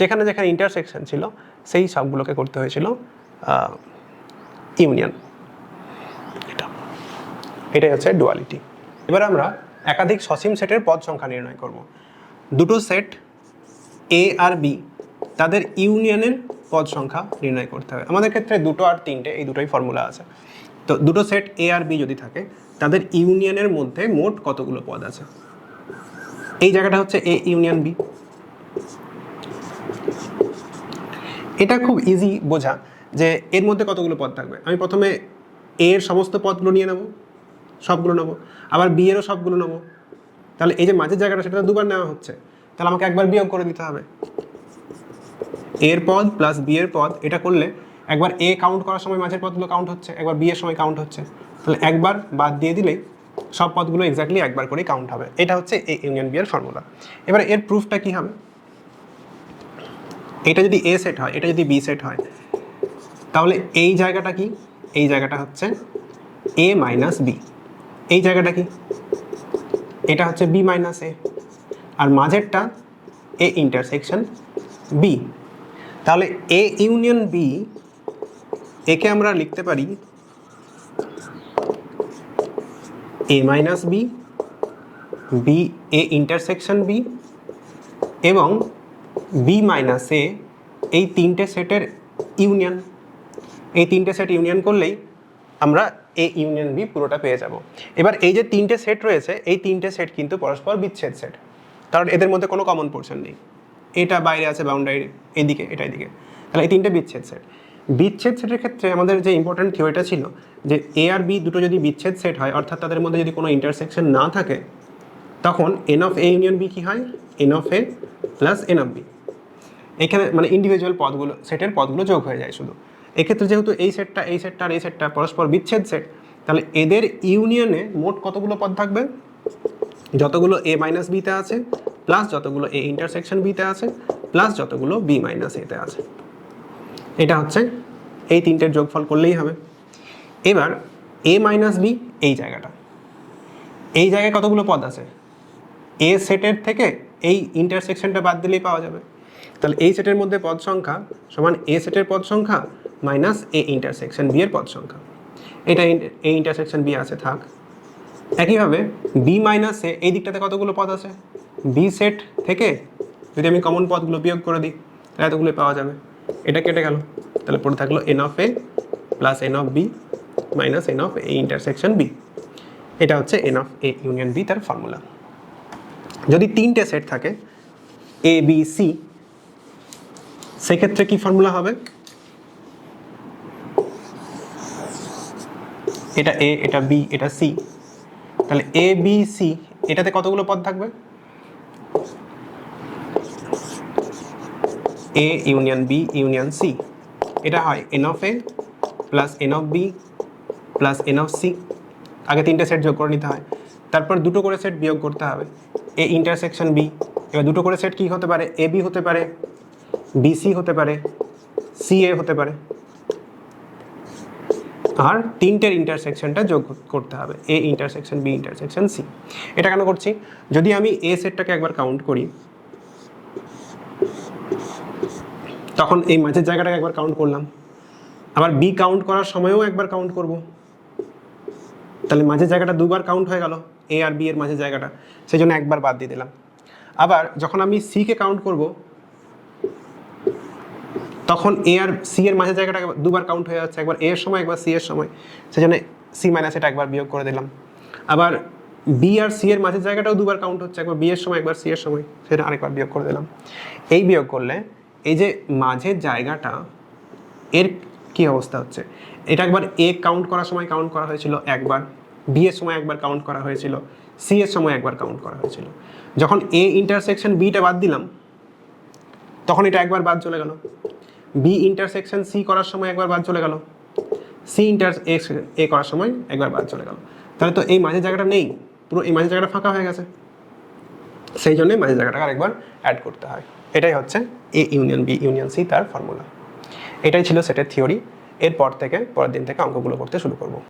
যেখানে যেখানে ইন্টারসেকশন ছিল সেই সবগুলোকে করতে হয়েছিল ইউনিয়ন। এটাই হচ্ছে ডুয়ালিটি। এবার আমরা একাধিক সসীম সেটের পদ সংখ্যা নির্ণয় করব। দুটো সেট এ আর বি, তাদের ইউনিয়নের পদ সংখ্যা নির্ণয় করতে হবে। আমাদের ক্ষেত্রে দুটো আর তিনটে, এই দুটোই ফর্মুলা আছে। তো দুটো সেট এ আর বি যদি থাকে তাদের ইউনিয়নের মধ্যে মোট কতগুলো পদ আছে, এই জায়গাটা হচ্ছে এ ইউনিয়ন বি। এটা খুব ইজি বোঝা যে এর মধ্যে কতগুলো পদ থাকবে। আমি প্রথমে এ এর সমস্ত পদগুলো নিয়ে নেব, সবগুলো নেব, আবার বি এরও সবগুলো নেব। তাহলে এই যে মাঝের জায়গাটা সেটা দুবার নেওয়া হচ্ছে, তাহলে আমাকে একবার বিয়োগ করে দিতে হবে। এর পদ প্লাস বি এর পদ, এটা করলে একবার এ কাউন্ট করার সময় মাঝের পদগুলো কাউন্ট হচ্ছে, একবার বি এর সময় কাউন্ট হচ্ছে, তাহলে একবার বাদ দিয়ে দিলেই সব পদগুলো এক্স্যাক্টলি একবার করেই কাউন্ট হবে। এটা হচ্ছে এ ইউনিয়ন বি এর ফর্মুলা। এবারে এর প্রুফটা কি হবে? এটা যদি এ সেট হয়, এটা যদি বি সেট হয়, তাহলে এই জায়গাটা কি? এই জায়গাটা হচ্ছে এ মাইনাস বি। এই জায়গাটা কি? এটা হচ্ছে বি মাইনাস এ। আর মাঝেরটা এ ইন্টারসেকশন বি। তাহলে এ ইউনিয়ন বি, একে আমরা লিখতে পারি A minus B, B A intersection B এবং বি মাইনাস এ, এই তিনটে সেটের ইউনিয়ন। এই তিনটে সেট ইউনিয়ন করলেই আমরা এ ইউনিয়ন বি পুরোটা পেয়ে যাব। এবার এই যে তিনটে সেট রয়েছে, এই তিনটে সেট কিন্তু পরস্পর বিচ্ছেদ সেট, কারণ এদের মধ্যে কোনো কমন পোর্শন নেই। এটা বাইরে আছে বাউন্ডারি এদিকে, এটা এদিকে, তাহলে এই তিনটে বিচ্ছেদ সেট। বিচ্ছেদ সেটের ক্ষেত্রে আমাদের যে ইম্পর্টেন্ট থিওরিটা ছিল যে এ আর বি দুটো যদি বিচ্ছেদ সেট হয়, অর্থাৎ তাদের মধ্যে যদি কোনো ইন্টারসেকশন না থাকে, তখন n of A union B কী হয়? N of A plus N of B. এখানে মানে ইন্ডিভিজুয়াল পদগুলো, সেটের পদগুলো যোগ হয়ে যায় শুধু। এক্ষেত্রে যেহেতু এই সেটটা, এই সেটটা আর এই সেটটা পরস্পর বিচ্ছেদ সেট, তাহলে এদের ইউনিয়নে মোট কতগুলো পদ থাকবে? যতগুলো এ মাইনাস বিতে আছে, প্লাস যতগুলো এ ইন্টারসেকশন বিতে আছে, প্লাস যতগুলো বি মাইনাস এতে আছে। এটা হচ্ছে এই তিনটের যোগফল করলেই হবে। এবার এ মাইনাস বি, এই জায়গাটা, এই জায়গায় কতগুলো পদ আছে? এ সেটের থেকে এই ইন্টারসেকশনটা বাদ দিলেই পাওয়া যাবে। তাহলে এই সেটের মধ্যে পদ সংখ্যা সমান এ সেটের পদ সংখ্যা মাইনাস এ ইন্টারসেকশন বি এর পদ সংখ্যা। এটা এ ইন্টারসেকশন বি আছে, থাক। একইভাবে বি মাইনাস এ, এই দিকটাতে কতগুলো পদ আছে? বি সেট থেকে যদি আমি কমন পদগুলো বিয়োগ করে দিই, তাহলে এতগুলো পাওয়া যাবে। এটা কেটে গেল, তাহলে পড়ে থাকলো N of A plus N of B minus N of A intersection B. এটা হচ্ছে N of A union B, তার ফর্মুলা। যদি তিনটে সেট থাকে এ বি সি, সেক্ষেত্রে কি ফর্মুলা হবে? এটা এ, এটা বি, এটা সি, তাহলে এ বি সি, এটাতে কতগুলো পদ থাকবে? A union B union C. এটা হয় N of A plus N of B plus N of C. আগে তিনটে সেট যোগ করে নিতে হয়, তারপর দুটো করে সেট বিয়োগ করতে হবে। এ ইন্টারসেকশন বি, এবার দুটো করে সেট কী হতে পারে? এ বি হতে পারে, বি সি হতে পারে, সি এ হতে পারে। আর তিনটের ইন্টারসেকশনটা যোগ করতে হবে, A intersection B intersection C. এটা কেন করছি? যদি আমি এ সেটটাকে একবার কাউন্ট করি, তখন এই মাঝের জায়গাটাকে একবার কাউন্ট করলাম, আবার বি কাউন্ট করার সময়ও একবার কাউন্ট করব, তাহলে মাঝের জায়গাটা দুবার কাউন্ট হয়ে গেল, এ আর বি এর মাঝের জায়গাটা, সেই জন্য একবার বাদ দিয়ে দিলাম। আবার যখন আমি সিকে কাউন্ট করব, তখন এ আর সি এর মাঝের জায়গাটা দুবার কাউন্ট হয়ে যাচ্ছে, একবার এ এর সময় একবার সি এর সময়, সেই জন্য সি মাইনাস এটা একবার বিয়োগ করে দিলাম। আবার বি আর সি এর মাঝের জায়গাটাও দুবার কাউন্ট হচ্ছে, একবার বি এর সময় একবার সি এর সময়, সেটা আরেকবার বিয়োগ করে দিলাম। এই বিয়োগ করলে এই যে মাঝের জায়গাটা, এর কি অবস্থা হচ্ছে? এটা একবার এ কাউন্ট করার সময় কাউন্ট করা হয়েছিল একবার, বি এর সময় একবার কাউন্ট করা হয়েছিল, সি এর সময় একবার কাউন্ট করা হয়েছিল। যখন এ ইন্টারসেকশন বিটা বাদ দিলাম, তখন এটা একবার বাদ চলে গেল। বি ইন্টারসেকশন সি করার সময় একবার বাদ চলে গেল, সি এ করার সময় একবার বাদ চলে গেল। তাহলে তো এই মাঝের জায়গাটা নেই, পুরো এই মাঝের জায়গাটা ফাঁকা হয়ে গেছে, সেই জন্যই মাঝের জায়গাটাকে আরেকবার অ্যাড করতে হয়। এটাই হচ্ছে A union B union C, তার ফর্মুলা। এটাই ছিল সেটের থিওরি। এরপর থেকে পরের দিন থেকে অঙ্কগুলো করতে শুরু করব।